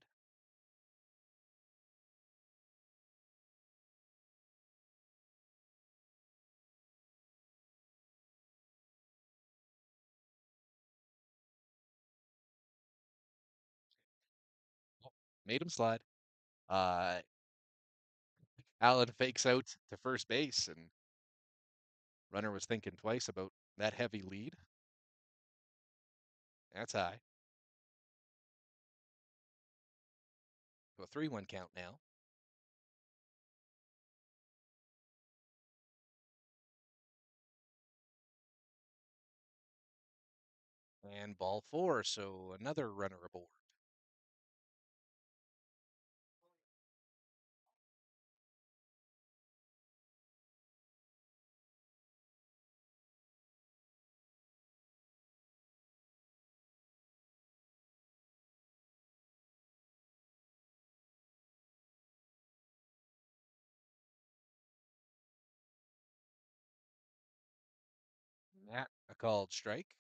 Oh, made him slide. Uh, Allen fakes out to first base, and runner was thinking twice about that heavy lead. That's high. So a 3-1 count now. And ball 4, so another runner aboard. That a called strike.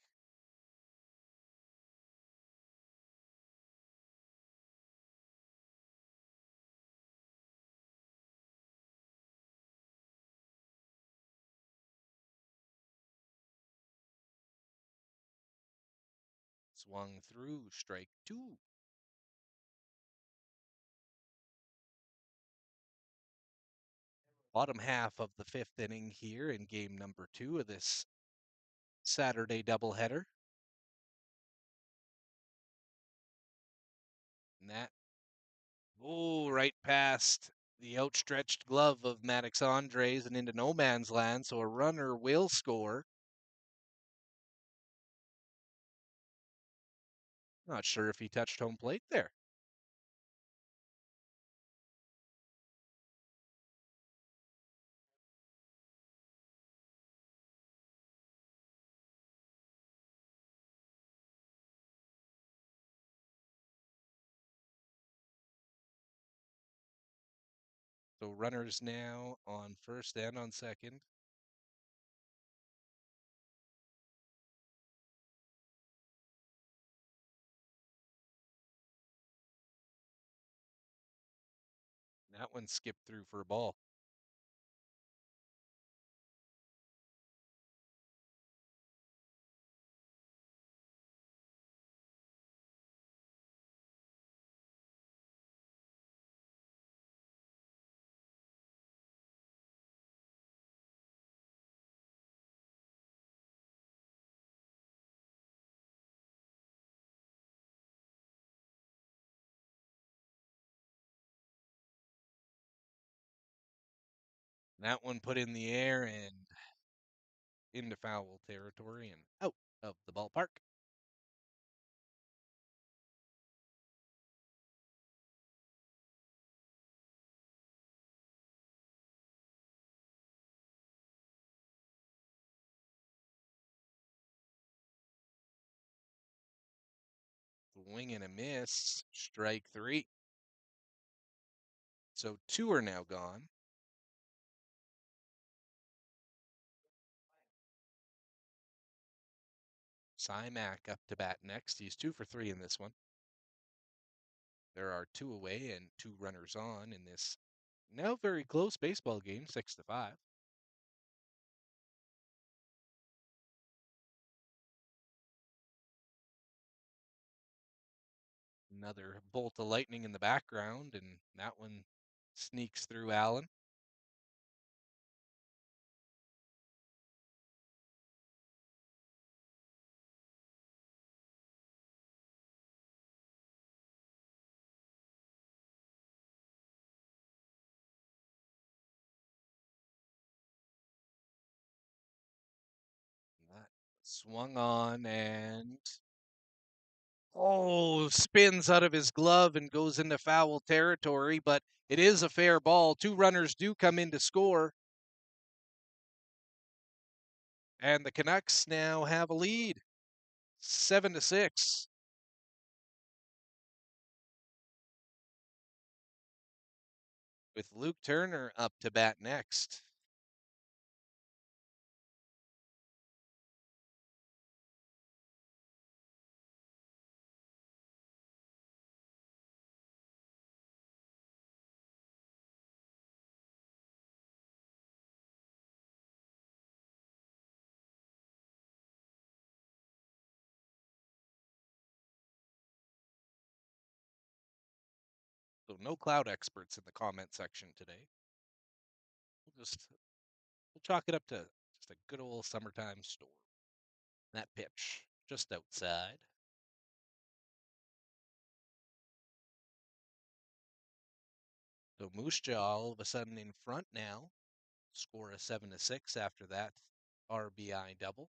Swung through, strike 2. Bottom half of the 5th inning here in game number 2 of this Saturday doubleheader. And that, oh, right past the outstretched glove of Maddox Andres and into no man's land, so a runner will score. Not sure if he touched home plate there. So runners now on first and on second. That one skipped through for a ball. That one put in the air and into foul territory and out of the ballpark. Swing and a miss, strike three. So two are now gone. Mack up to bat next. He's 2 for 3 in this one. There are two away and two runners on in this now very close baseball game, 6-5. Another bolt of lightning in the background, and that one sneaks through Allen. That swung on and spins out of his glove and goes into foul territory, but it is a fair ball. Two runners do come in to score. And the Canucks now have a lead, 7-6. With Luke Turner up to bat next. So no cloud experts in the comment section today. We'll chalk it up to just a good old summertime storm. That pitch just outside. So Moose Jaw all of a sudden in front now. Score a 7-6 after that RBI double.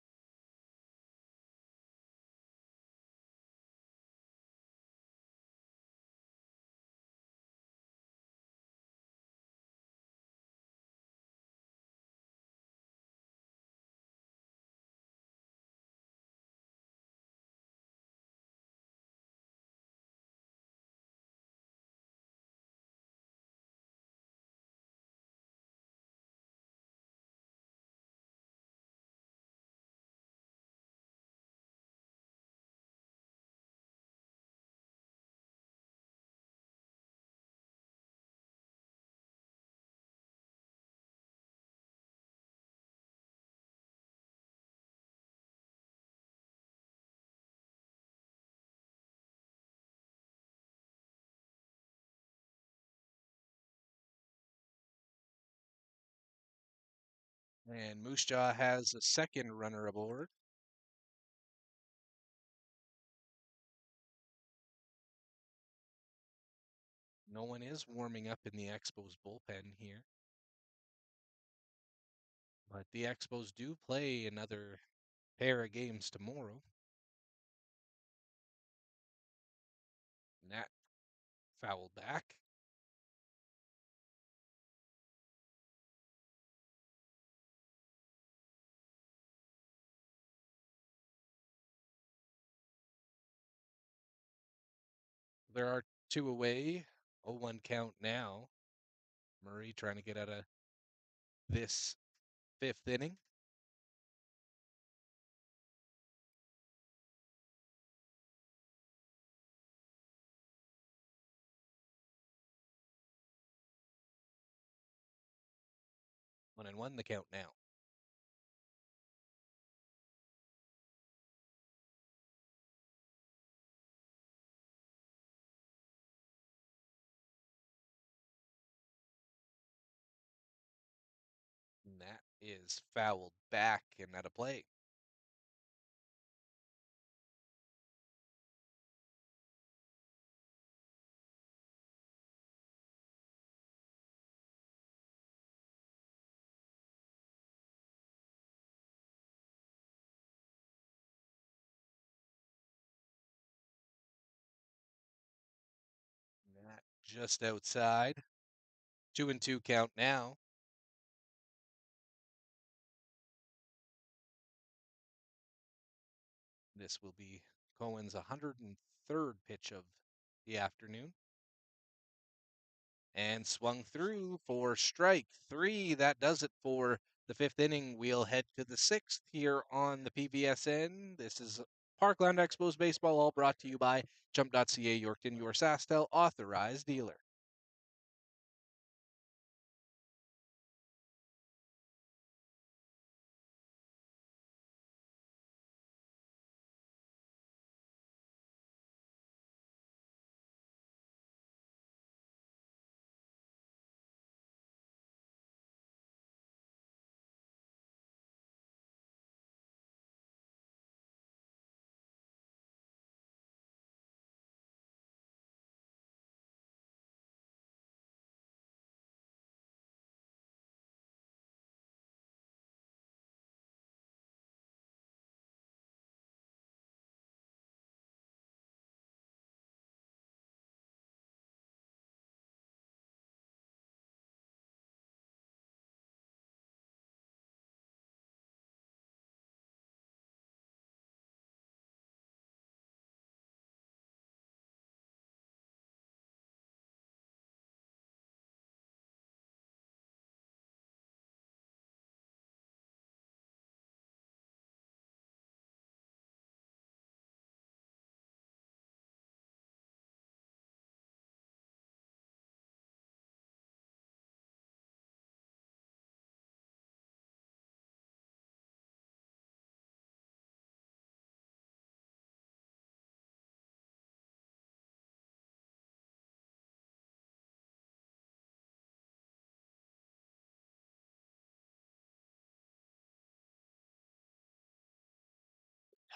And Moose Jaw has a second runner aboard. No one is warming up in the Expos bullpen here. But the Expos do play another pair of games tomorrow. And that fouled back. There are two away. 0-1 count now. Murray trying to get out of this fifth inning. One and one the count now. And that is fouled back and out of play. That just outside. 2-2 count now. This will be Cohen's 103rd pitch of the afternoon. And swung through for strike three. That does it for the fifth inning. We'll head to the sixth here on the PVSN. This is Parkland Expos Baseball, all brought to you by jump.ca Yorkton, your SaskTel authorized dealer.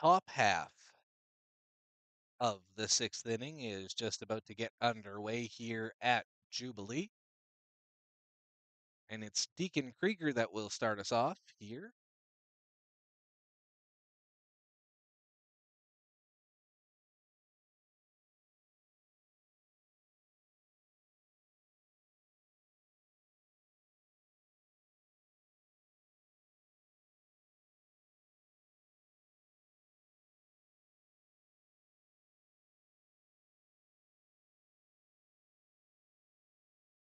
Top half of the sixth inning is just about to get underway here at Jubilee. And it's Deacon Krieger that will start us off here.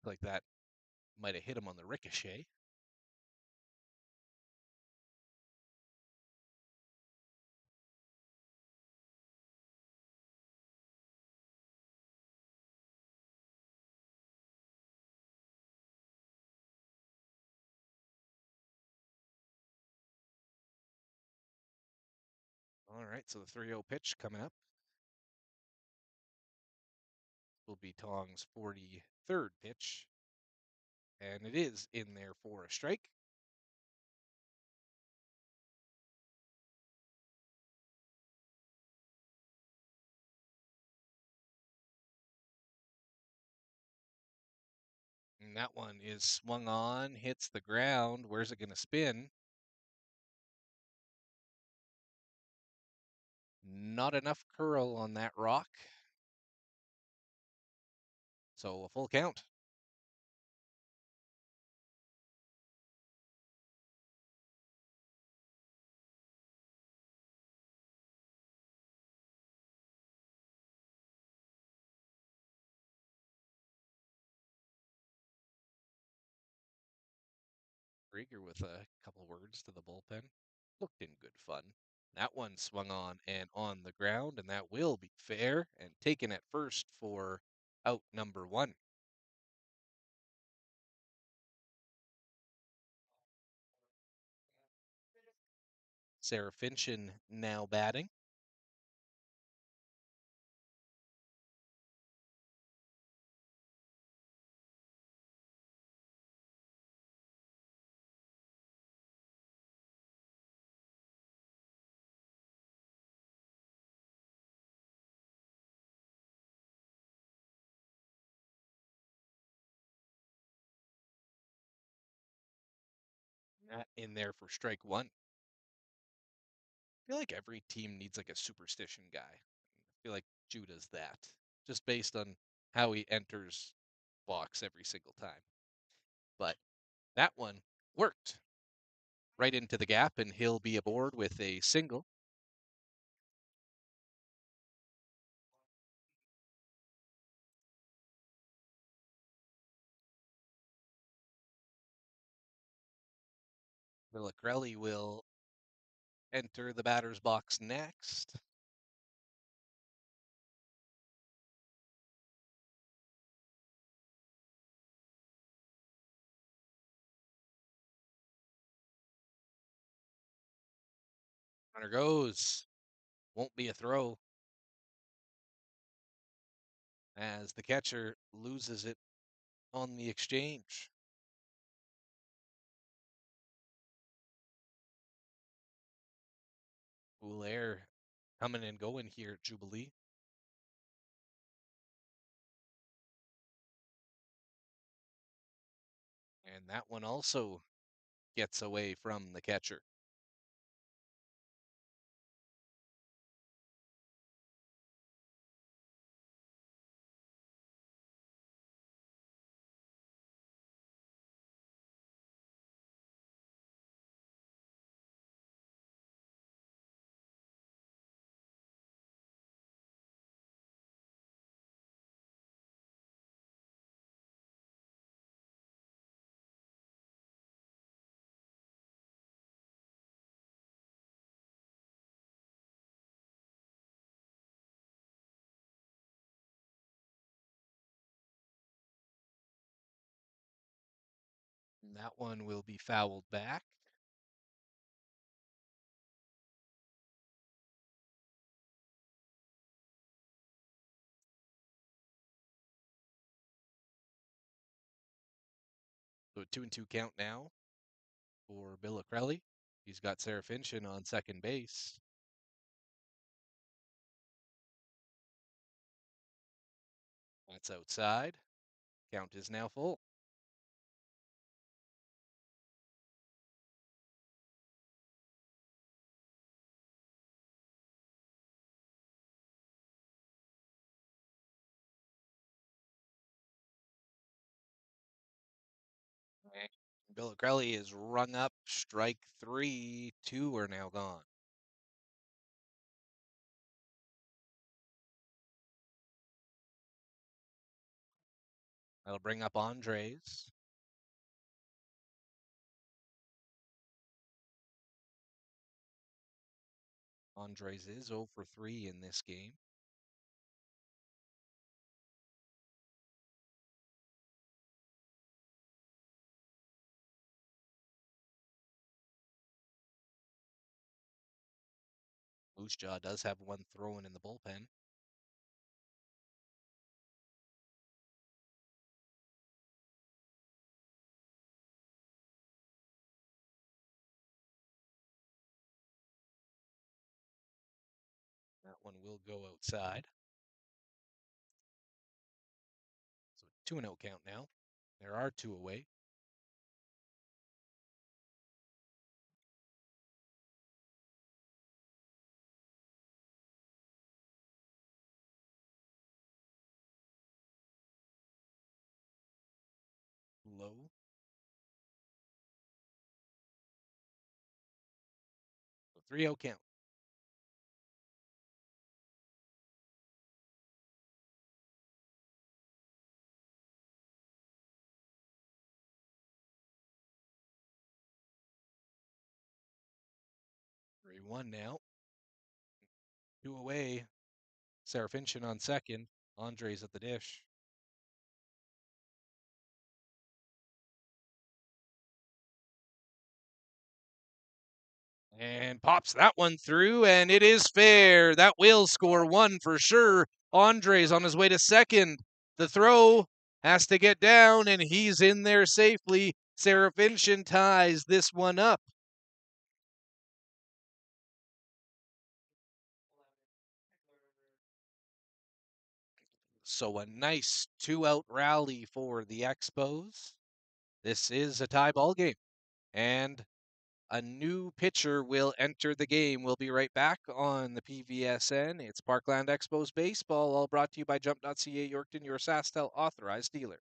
Like that might have hit him on the ricochet. All right, so the 3-0 pitch coming up will be Tong's 43rd pitch. And it is in there for a strike. And that one is swung on, hits the ground. Where's it going to spin? Not enough curl on that rock. So a full count. Krieger with a couple words to the bullpen. Looked in good fun. That one swung on and on the ground, and that will be fair and taken at first for out number one. Sarah Finchen now batting. In there for strike one. I feel like every team needs like a superstition guy. I feel like Judah's that, just based on how he enters box every single time. But that one worked right into the gap, and he'll be aboard with a single. Villacrelli will enter the batter's box next. Runner goes. Won't be a throw as the catcher loses it on the exchange. Cool air coming and going here at Jubilee. And that one also gets away from the catcher. And that one will be fouled back. So a 2-2 count now for Villacrelli. He's got Sarah Finchen on second base. That's outside. Count is now full. And Villacrelli is rung up. Strike three. Two are now gone. That'll bring up Andres. Andres is 0 for 3 in this game. Moose Jaw does have one thrown in the bullpen. That one will go outside. So 2-0 count now. There are two away. Low. So 3-0 count. 1-1 now. 2 away. Serafinchin on second. Andres at the dish. And pops that one through, and it is fair. That will score one for sure. Andres on his way to second. The throw has to get down, and he's in there safely. Serafinchin ties this one up. So a nice 2-out rally for the Expos. This is a tie ball game, and a new pitcher will enter the game. We'll be right back on the PVSN. It's Parkland Expos Baseball, all brought to you by jump.ca Yorkton, your SaskTel authorized dealer.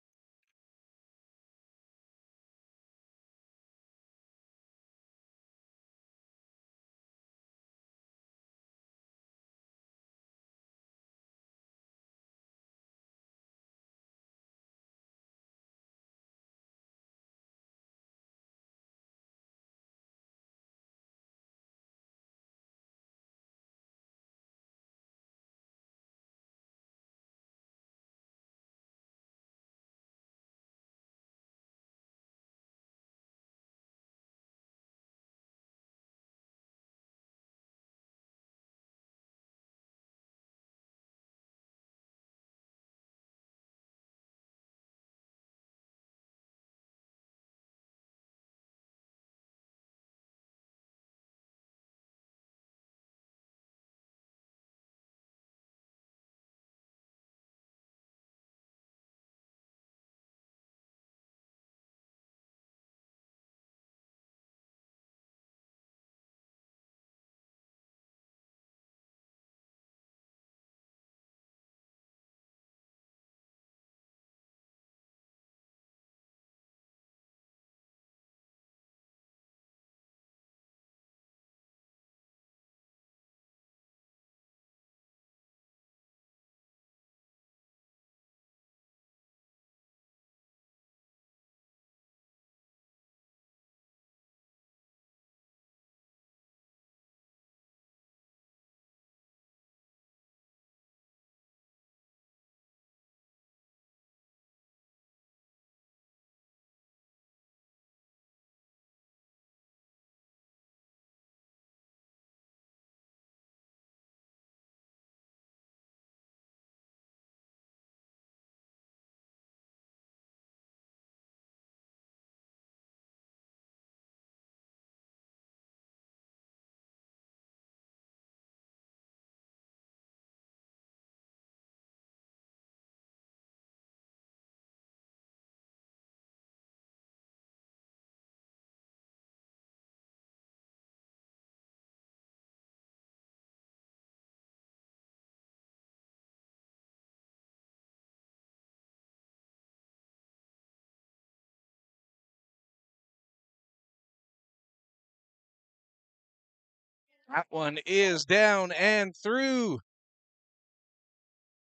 That one is down and through.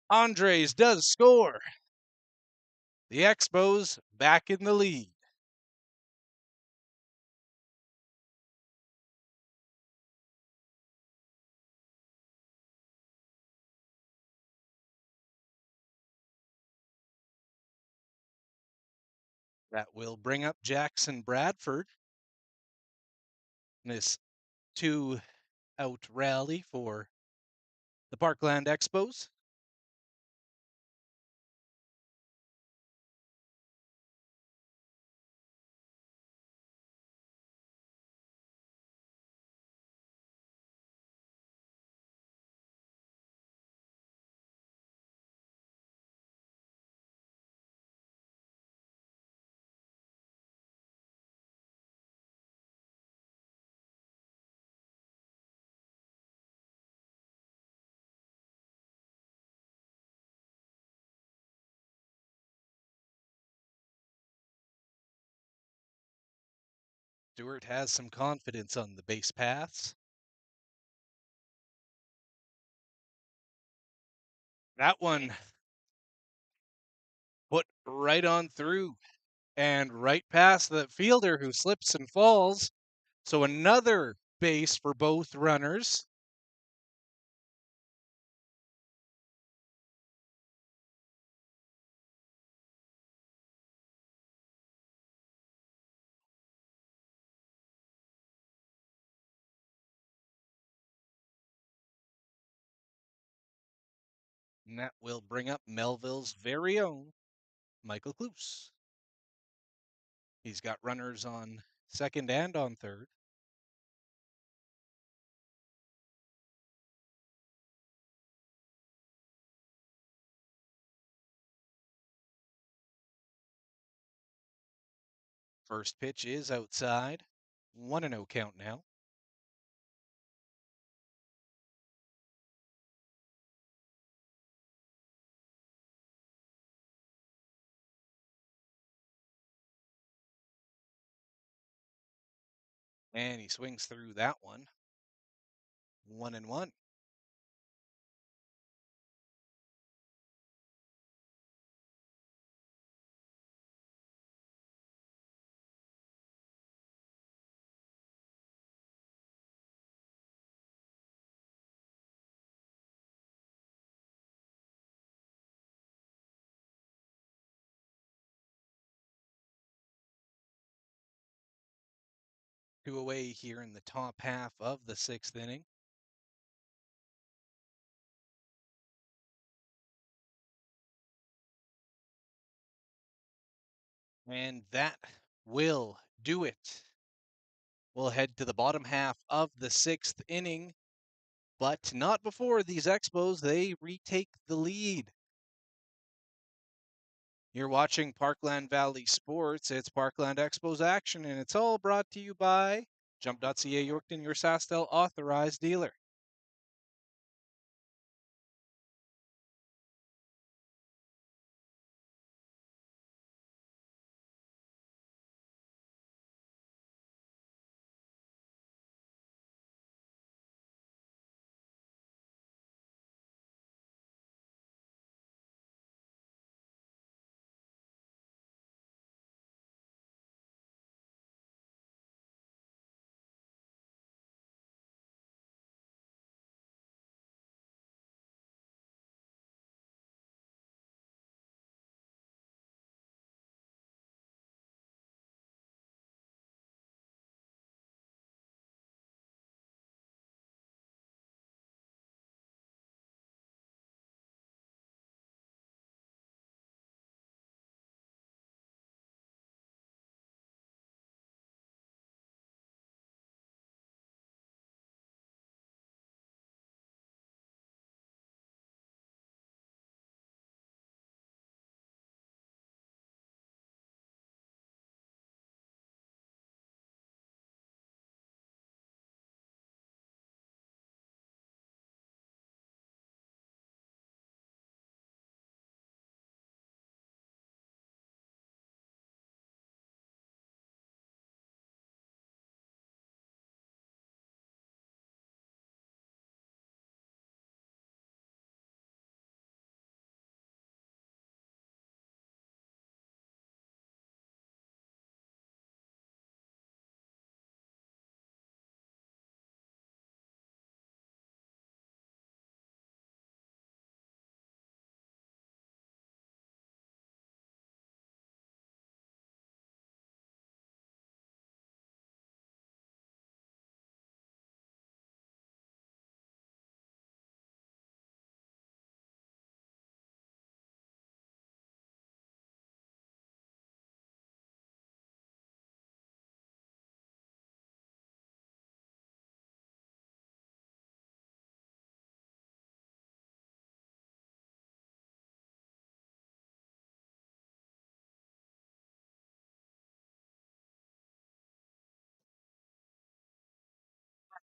Andres does score. The Expos back in the lead. That will bring up Jackson Bradford in this 2-out rally for the Parkland Expos. Stewart has some confidence on the base paths. That one put right on through and right past the fielder who slips and falls. So another base for both runners. And that will bring up Melville's very own Michael Kloos. He's got runners on second and on third. First pitch is outside. 1-0 count now. And he swings through that one. 1-1. Two away here in the top half of the sixth inning. And that will do it. We'll head to the bottom half of the sixth inning, but not before these Expos, they retake the lead. You're watching Parkland Valley Sports. It's Parkland Expos action, and it's all brought to you by jump.ca Yorkton, your SaskTel authorized dealer.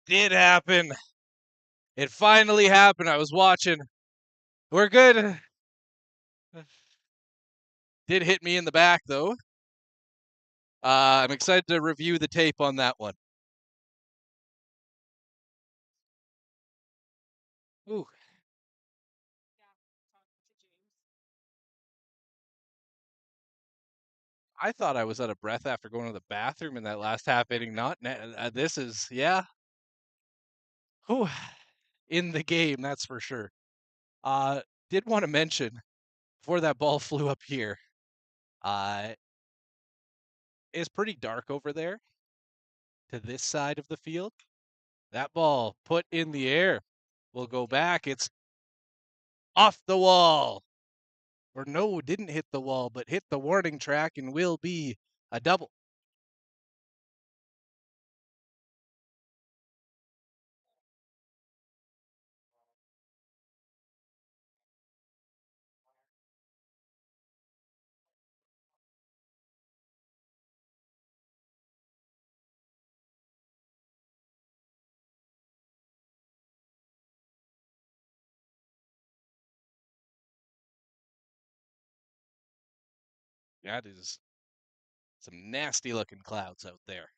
Did happen. It finally happened. I was watching. We're good. Did hit me in the back, though. I'm excited to review the tape on that one. Ooh. Yeah, talking to James. I thought I was out of breath after going to the bathroom in that last half inning. Not this is, yeah. Whew, in the game, that's for sure. Uh, did want to mention before that ball flew up here, uh, it's pretty dark over there to this side of the field. That ball put in the air will go back. It's off the wall. Or no, didn't hit the wall, but hit the warning track and will be a double. That is some nasty looking clouds out there.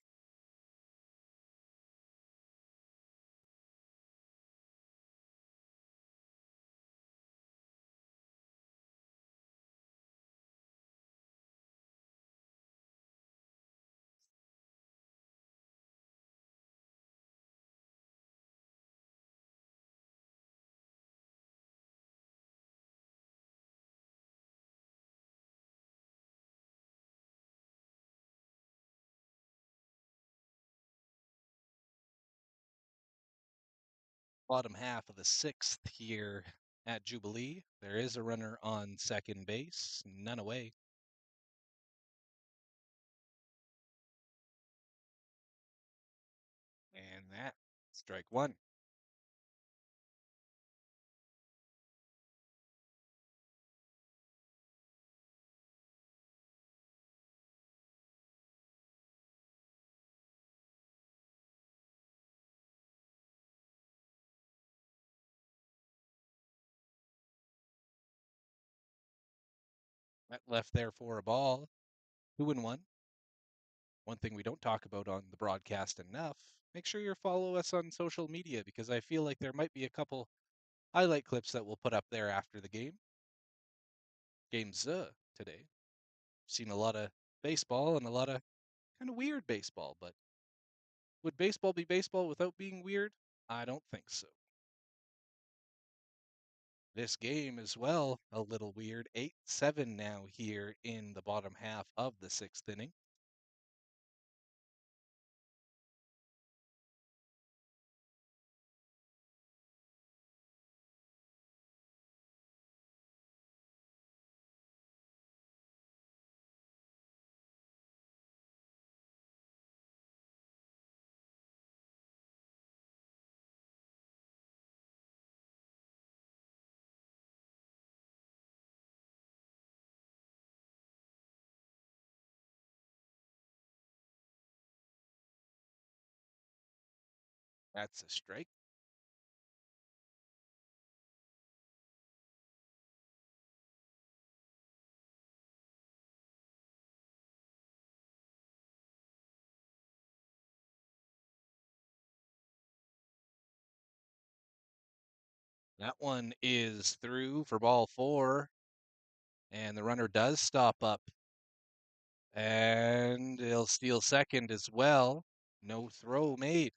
Bottom half of the sixth here at Jubilee. There is a runner on second base, none away. And that, strike one. That left there for a ball. 2-1. One thing we don't talk about on the broadcast enough, make sure you follow us on social media because I feel like there might be a couple highlight clips that we'll put up there after the games today. Seen a lot of baseball and a lot of kind of weird baseball, but would baseball be baseball without being weird? I don't think so. This game as well, a little weird. 8-7 now here in the bottom half of the sixth inning. That's a strike. That one is through for ball four, and the runner does stop up, and he'll steal second as well. No throw made.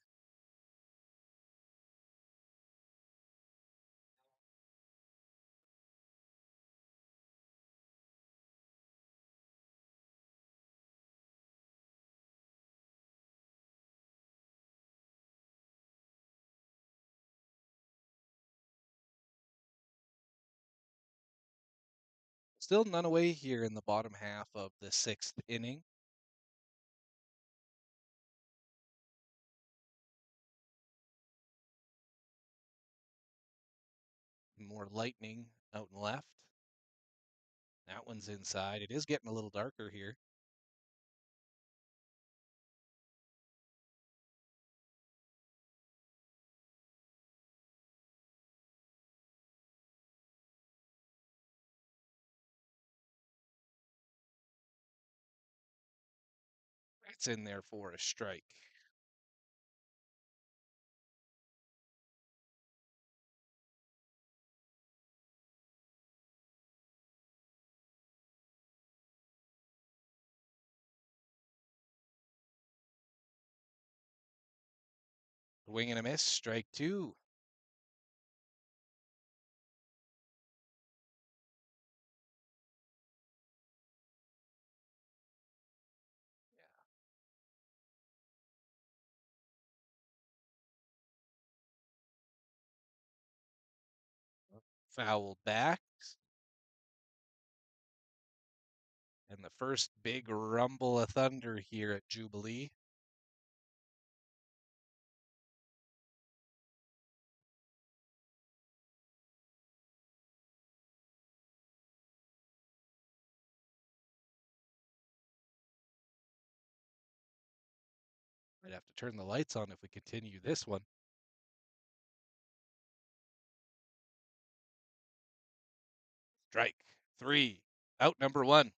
Still none away here in the bottom half of the sixth inning. More lightning out and left. That one's inside. It is getting a little darker here. That's in there for a strike. Swing and a miss, strike two. Foul back. And the first big rumble of thunder here at Jubilee. Might have to turn the lights on if we continue this one. Strike three. Out number one.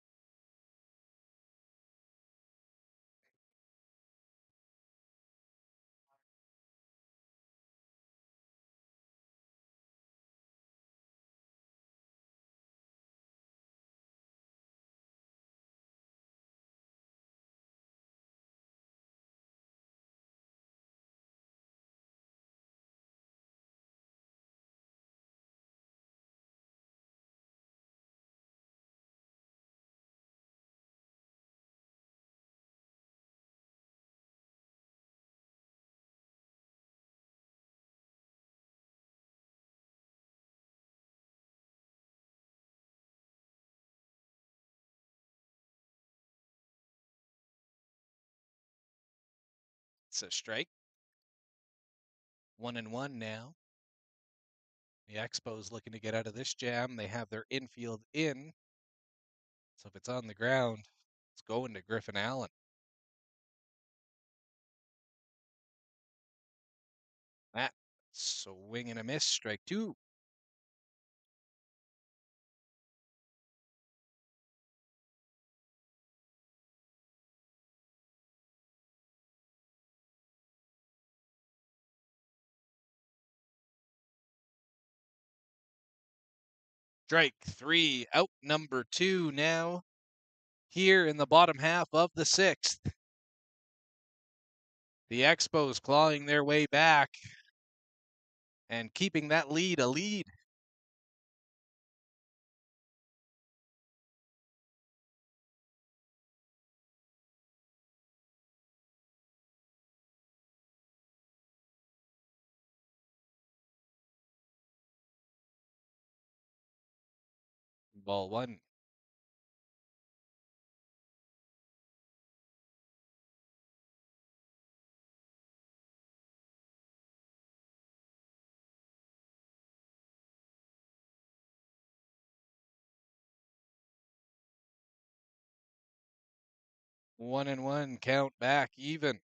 It's a strike. 1-1 now. The Expos looking to get out of this jam. They have their infield in. So if it's on the ground, it's going to Griffin Allen. That swing and a miss, strike two. Strike three, out number two now. Here in the bottom half of the sixth. The Expos clawing their way back and keeping that lead a lead. Ball one. One and one, count back even.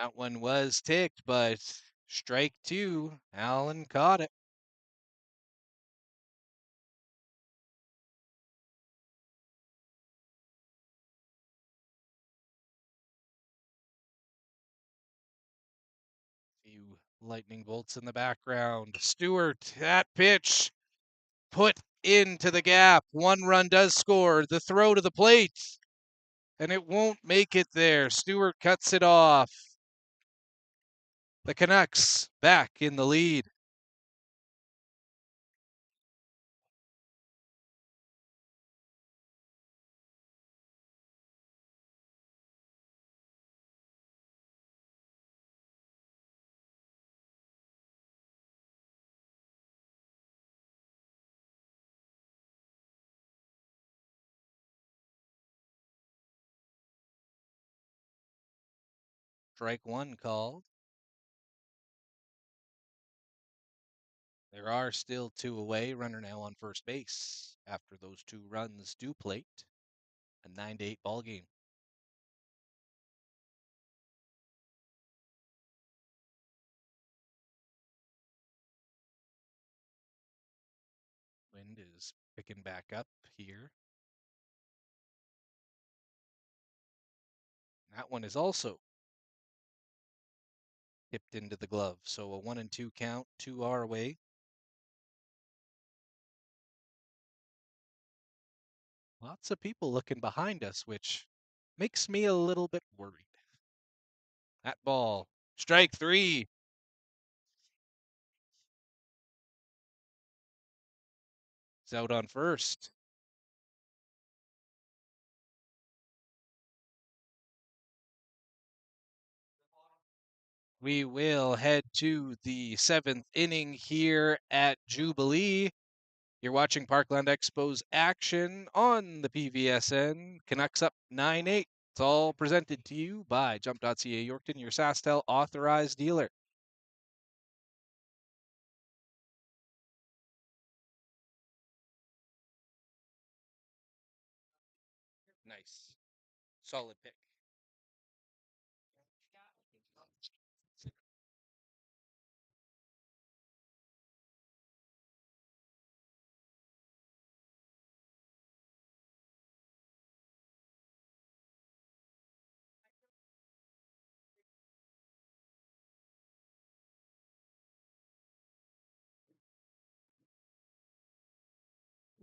That one was ticked, but strike two. Allen caught it. Few lightning bolts in the background. Stewart, that pitch put into the gap. One run does score. The throw to the plate, and it won't make it there. Stewart cuts it off. The Canucks back in the lead. Strike one called. There are still two away. Runner now on first base after those two runs do plate. A 9-8 ball game. Wind is picking back up here. That one is also Tipped into the glove. So a 1-2 count, 2 our way. Lots of people looking behind us, which makes me a little bit worried. That ball, strike 3. It's out on first. We will head to the 7th inning here at Jubilee. You're watching Parkland Expos action on the PVSN. Canucks up 9-8. It's all presented to you by jump.ca Yorkton, your SaskTel authorized dealer. Nice. Solid pick.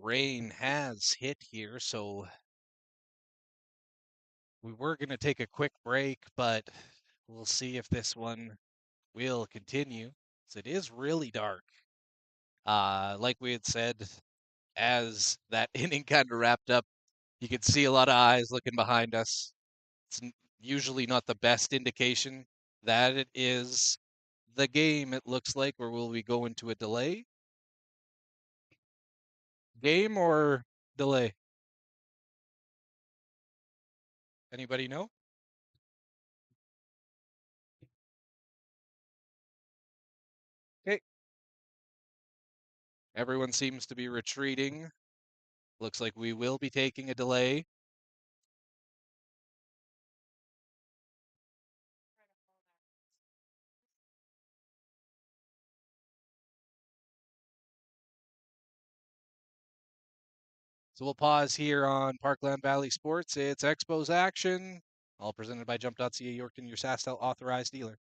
Rain has hit here, so we were going to take a quick break, but we'll see if this one will continue. So it is really dark. Like we had said, as that inning kind of wrapped up, you could see a lot of eyes looking behind us. It's usually not the best indication that it is the game, it looks like, or will we go into a delay? Game or delay? Anybody know? Okay. Everyone seems to be retreating. Looks like we will be taking a delay. So we'll pause here on Parkland Valley Sports. It's Expos action, all presented by jump.ca Yorkton, your SaskTel authorized dealer.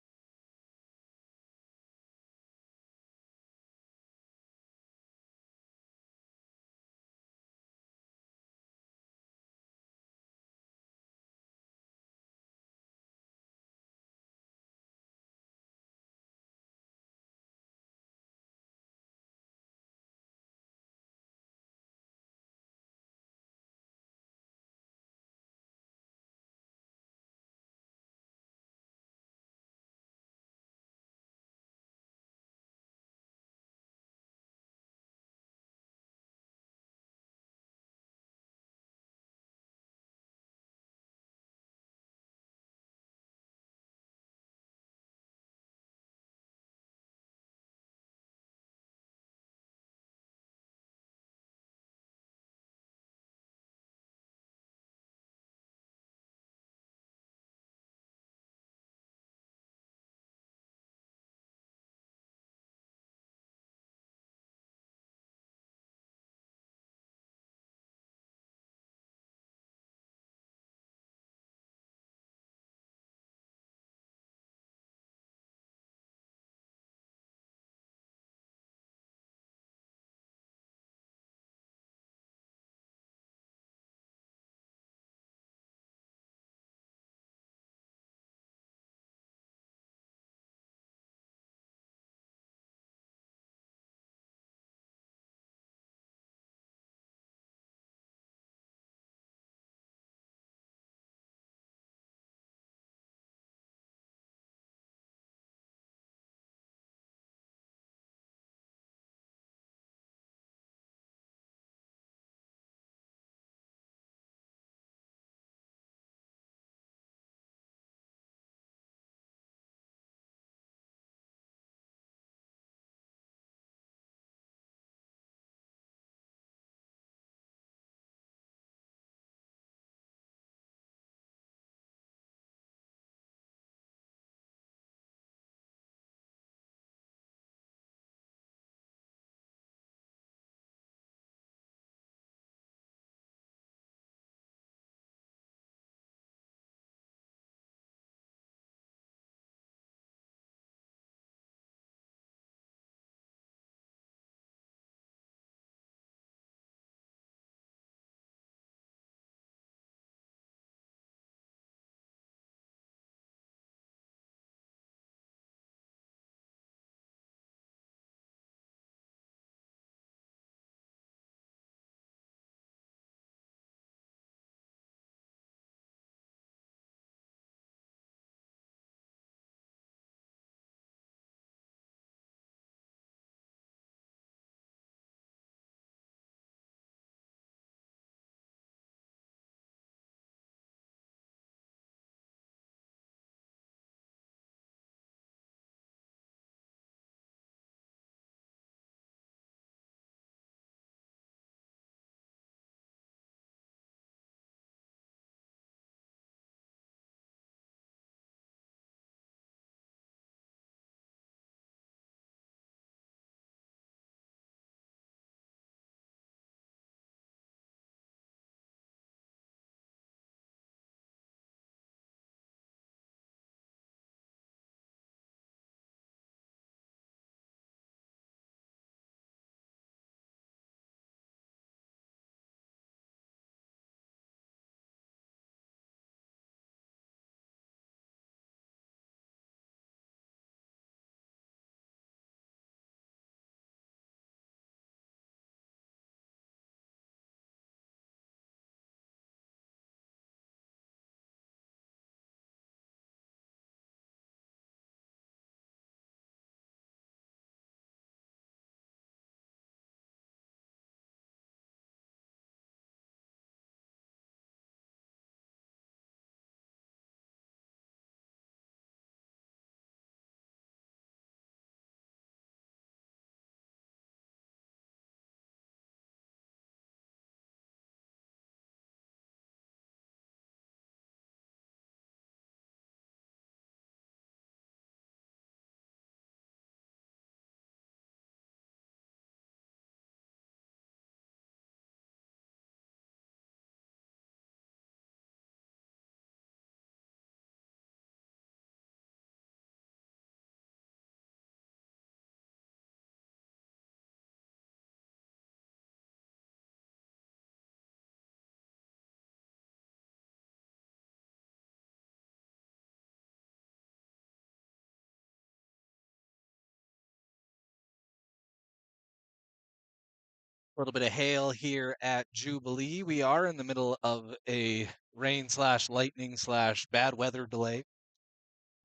A little bit of hail here at Jubilee. We are in the middle of a rain slash lightning slash bad weather delay.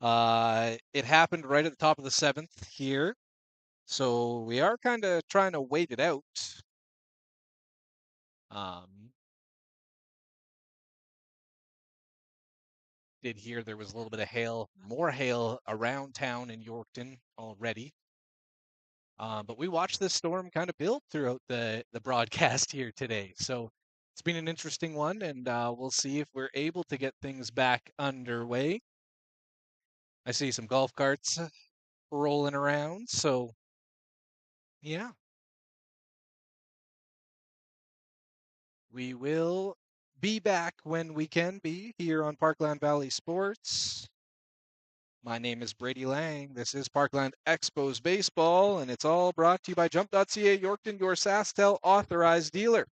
It happened right at the top of the 7th here. So we are kind of trying to wait it out. Did hear there was a little bit of hail, more hail around town in Yorkton already. But we watched this storm kind of build throughout the broadcast here today. So it's been an interesting one, and we'll see if we're able to get things back underway. I see some golf carts rolling around, so yeah, we will be back when we can be here on Parkland Valley Sports. My name is Brady Lang. This is Parkland Expos Baseball, and it's all brought to you by jump.ca, Yorkton, your SaskTel authorized dealer.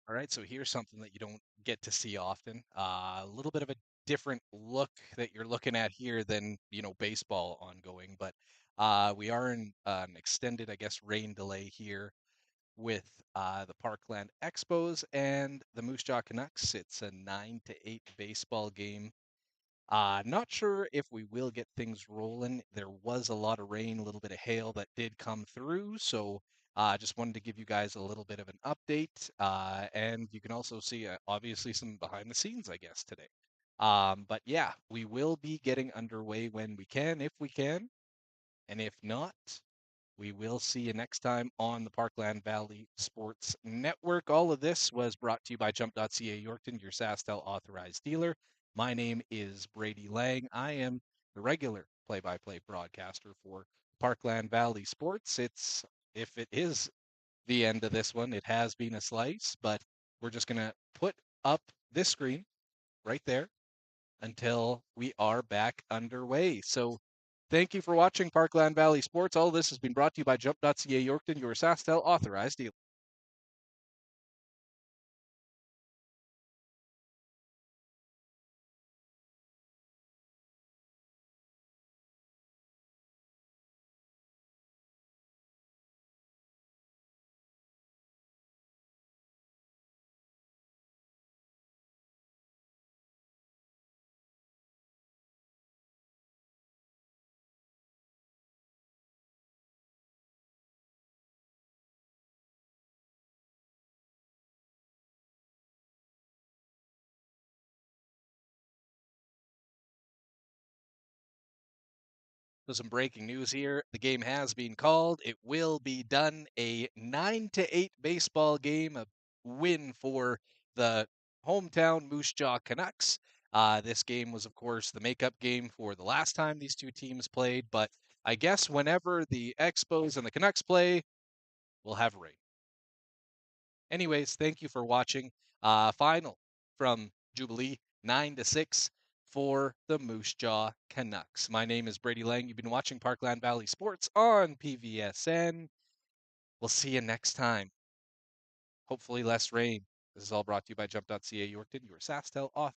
All right, so here's something that you don't get to see often. A little bit of a different look that you're looking at here than, baseball ongoing, but we are in an extended, I guess, rain delay here with the Parkland Expos and the Moose Jaw Canucks. It's a 9-8 baseball game. Not sure if we will get things rolling. There was a lot of rain, a little bit of hail that did come through, so just wanted to give you guys a little bit of an update. And you can also see, obviously, some behind the scenes, I guess, today. But yeah, we will be getting underway when we can, if we can. And if not, we will see you next time on the Parkland Valley Sports Network. All of this was brought to you by jump.ca Yorkton, your SaskTel authorized dealer. My name is Brady Lang. I am the regular play-by-play broadcaster for Parkland Valley Sports. If it is the end of this one, it has been a slice, but we're just going to put up this screen right there until we are back underway. So thank you for watching Parkland Valley Sports. All this has been brought to you by jump.ca Yorkton, your SaskTel authorized dealer. So some breaking news here. The game has been called. It will be done. A 9-8 baseball game, a win for the hometown Moose Jaw Canucks. This game was, of course, the makeup game for the last time these two teams played. But I guess whenever the Expos and the Canucks play, we'll have rain. Anyways, thank you for watching. Final from Jubilee, 9-6 for the Moose Jaw Canucks. My name is Brady Lang. You've been watching Parkland Valley Sports on PVSN. We'll see you next time. Hopefully less rain. This is all brought to you by jump.ca Yorkton, your SaskTel